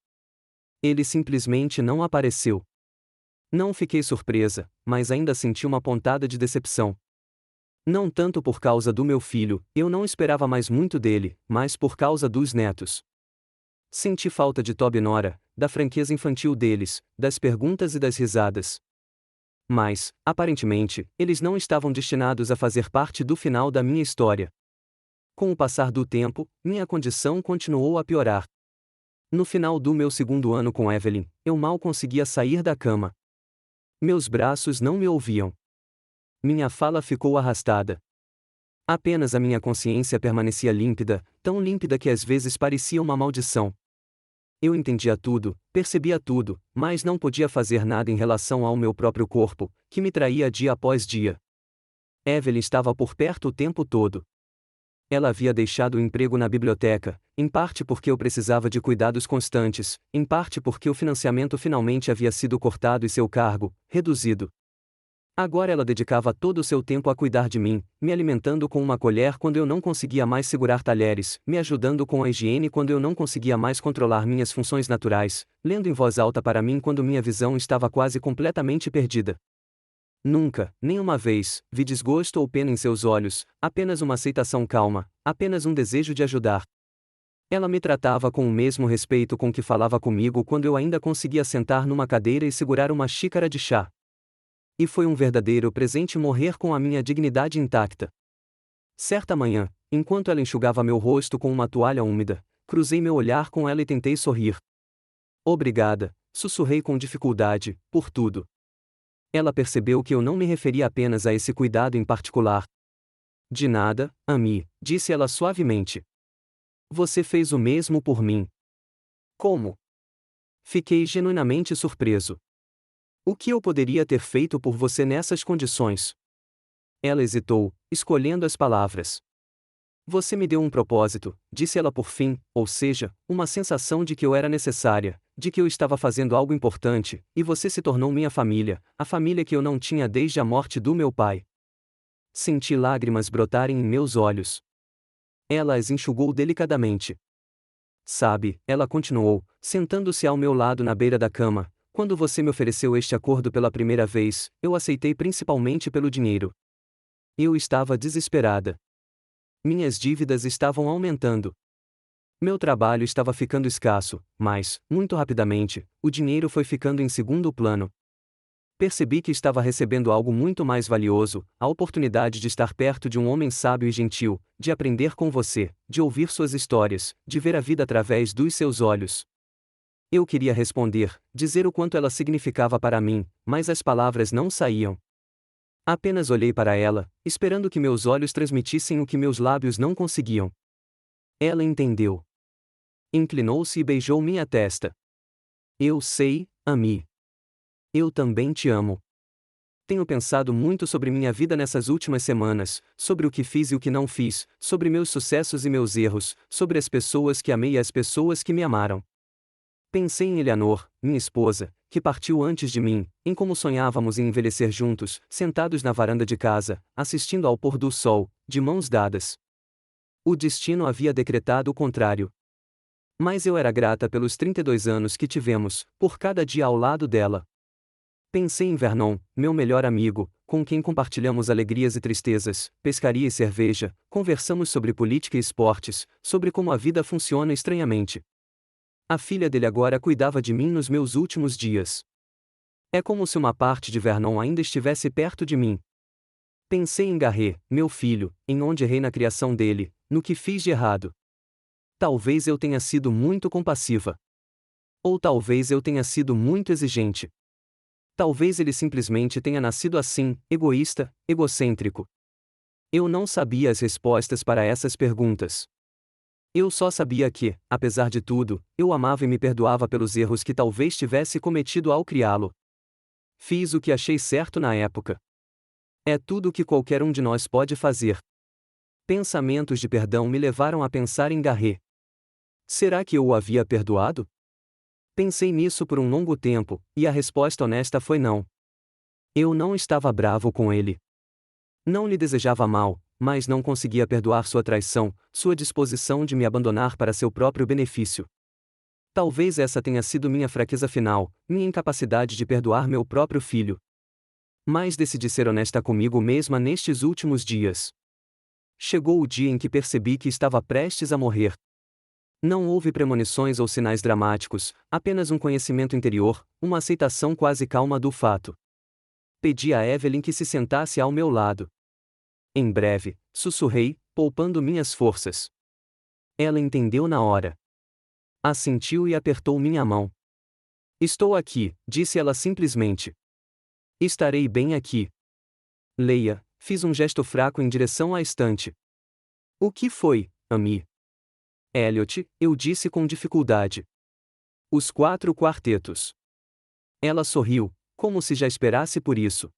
Ele simplesmente não apareceu. Não fiquei surpresa, mas ainda senti uma pontada de decepção. Não tanto por causa do meu filho, eu não esperava mais muito dele, mas por causa dos netos. Senti falta de Toby e Nora, da franqueza infantil deles, das perguntas e das risadas. Mas, aparentemente, eles não estavam destinados a fazer parte do final da minha história. Com o passar do tempo, minha condição continuou a piorar. No final do meu segundo ano com Evelyn, eu mal conseguia sair da cama. Meus braços não me ouviam. Minha fala ficou arrastada. Apenas a minha consciência permanecia límpida, tão límpida que às vezes parecia uma maldição. Eu entendia tudo, percebia tudo, mas não podia fazer nada em relação ao meu próprio corpo, que me traía dia após dia. Evelyn estava por perto o tempo todo. Ela havia deixado o emprego na biblioteca, em parte porque eu precisava de cuidados constantes, em parte porque o financiamento finalmente havia sido cortado e seu cargo, reduzido. Agora ela dedicava todo o seu tempo a cuidar de mim, me alimentando com uma colher quando eu não conseguia mais segurar talheres, me ajudando com a higiene quando eu não conseguia mais controlar minhas funções naturais, lendo em voz alta para mim quando minha visão estava quase completamente perdida. Nunca, nem uma vez, vi desgosto ou pena em seus olhos, apenas uma aceitação calma, apenas um desejo de ajudar. Ela me tratava com o mesmo respeito com que falava comigo quando eu ainda conseguia sentar numa cadeira e segurar uma xícara de chá. E foi um verdadeiro presente morrer com a minha dignidade intacta. Certa manhã, enquanto ela enxugava meu rosto com uma toalha úmida, cruzei meu olhar com ela e tentei sorrir. Obrigada, sussurrei com dificuldade, por tudo. Ela percebeu que eu não me referia apenas a esse cuidado em particular. De nada, Amy, disse ela suavemente. Você fez o mesmo por mim. Como? Fiquei genuinamente surpreso. O que eu poderia ter feito por você nessas condições? Ela hesitou, escolhendo as palavras. Você me deu um propósito, disse ela por fim, ou seja, uma sensação de que eu era necessária, de que eu estava fazendo algo importante, e você se tornou minha família, a família que eu não tinha desde a morte do meu pai. Senti lágrimas brotarem em meus olhos. Ela as enxugou delicadamente. Sabe, ela continuou, sentando-se ao meu lado na beira da cama, quando você me ofereceu este acordo pela primeira vez, eu aceitei principalmente pelo dinheiro. Eu estava desesperada. Minhas dívidas estavam aumentando. Meu trabalho estava ficando escasso, mas, muito rapidamente, o dinheiro foi ficando em segundo plano. Percebi que estava recebendo algo muito mais valioso, a oportunidade de estar perto de um homem sábio e gentil, de aprender com você, de ouvir suas histórias, de ver a vida através dos seus olhos. Eu queria responder, dizer o quanto ela significava para mim, mas as palavras não saíam. Apenas olhei para ela, esperando que meus olhos transmitissem o que meus lábios não conseguiam. Ela entendeu. Inclinou-se e beijou minha testa. Eu sei, Amy. Eu também te amo. Tenho pensado muito sobre minha vida nessas últimas semanas, sobre o que fiz e o que não fiz, sobre meus sucessos e meus erros, sobre as pessoas que amei e as pessoas que me amaram. Pensei em Eleanor, minha esposa, que partiu antes de mim, em como sonhávamos em envelhecer juntos, sentados na varanda de casa, assistindo ao pôr do sol, de mãos dadas. O destino havia decretado o contrário. Mas eu era grata pelos 32 anos que tivemos, por cada dia ao lado dela. Pensei em Vernon, meu melhor amigo, com quem compartilhamos alegrias e tristezas, pescaria e cerveja, conversamos sobre política e esportes, sobre como a vida funciona estranhamente. A filha dele agora cuidava de mim nos meus últimos dias. É como se uma parte de Vernon ainda estivesse perto de mim. Pensei em Garret, meu filho, em onde errei na criação dele, no que fiz de errado. Talvez eu tenha sido muito compassiva. Ou talvez eu tenha sido muito exigente. Talvez ele simplesmente tenha nascido assim, egoísta, egocêntrico. Eu não sabia as respostas para essas perguntas. Eu só sabia que, apesar de tudo, eu amava e me perdoava pelos erros que talvez tivesse cometido ao criá-lo. Fiz o que achei certo na época. É tudo o que qualquer um de nós pode fazer. Pensamentos de perdão me levaram a pensar em Garret. Será que eu o havia perdoado? Pensei nisso por um longo tempo, e a resposta honesta foi não. Eu não estava bravo com ele. Não lhe desejava mal, mas não conseguia perdoar sua traição, sua disposição de me abandonar para seu próprio benefício. Talvez essa tenha sido minha fraqueza final, minha incapacidade de perdoar meu próprio filho. Mas decidi ser honesta comigo mesma nestes últimos dias. Chegou o dia em que percebi que estava prestes a morrer. Não houve premonições ou sinais dramáticos, apenas um conhecimento interior, uma aceitação quase calma do fato. Pedi a Evelyn que se sentasse ao meu lado. Em breve, sussurrei, poupando minhas forças. Ela entendeu na hora. Assentiu e apertou minha mão. Estou aqui, disse ela simplesmente. Estarei bem aqui. Leia, fiz um gesto fraco em direção à estante. O que foi, Amy? Elliot, eu disse com dificuldade. Os 4 quartetos. Ela sorriu, como se já esperasse por isso.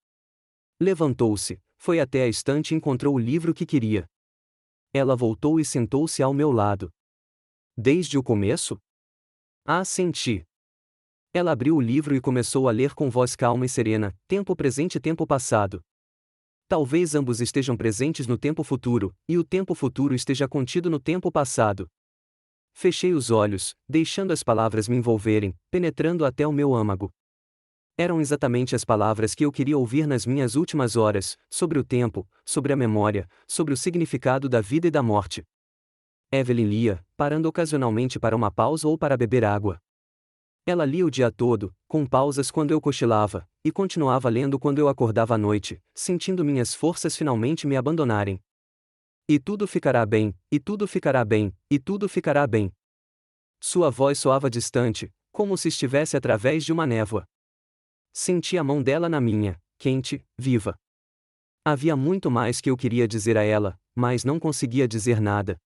Levantou-se, foi até a estante e encontrou o livro que queria. Ela voltou e sentou-se ao meu lado. Desde o começo? Assenti. Ela abriu o livro e começou a ler com voz calma e serena, tempo presente e tempo passado. Talvez ambos estejam presentes no tempo futuro, e o tempo futuro esteja contido no tempo passado. Fechei os olhos, deixando as palavras me envolverem, penetrando até o meu âmago. Eram exatamente as palavras que eu queria ouvir nas minhas últimas horas, sobre o tempo, sobre a memória, sobre o significado da vida e da morte. Evelyn lia, parando ocasionalmente para uma pausa ou para beber água. Ela lia o dia todo, com pausas quando eu cochilava, e continuava lendo quando eu acordava à noite, sentindo minhas forças finalmente me abandonarem. E tudo ficará bem, e tudo ficará bem, e tudo ficará bem. Sua voz soava distante, como se estivesse através de uma névoa. Senti a mão dela na minha, quente, viva. Havia muito mais que eu queria dizer a ela, mas não conseguia dizer nada.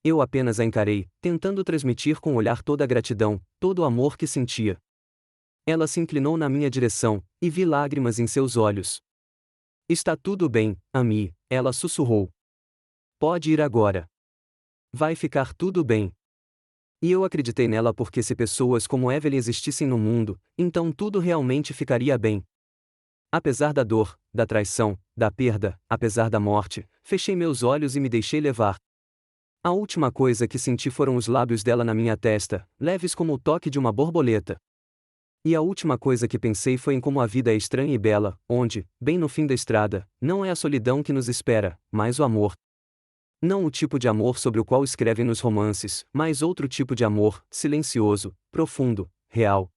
Eu apenas a encarei, tentando transmitir com o olhar toda a gratidão, todo o amor que sentia. Ela se inclinou na minha direção, e vi lágrimas em seus olhos. Está tudo bem, Amy, ela sussurrou. Pode ir agora. Vai ficar tudo bem. E eu acreditei nela porque se pessoas como Evelyn existissem no mundo, então tudo realmente ficaria bem. Apesar da dor, da traição, da perda, apesar da morte, fechei meus olhos e me deixei levar. A última coisa que senti foram os lábios dela na minha testa, leves como o toque de uma borboleta. E a última coisa que pensei foi em como a vida é estranha e bela, onde, bem no fim da estrada, não é a solidão que nos espera, mas o amor. Não o tipo de amor sobre o qual escrevem nos romances, mas outro tipo de amor, silencioso, profundo, real.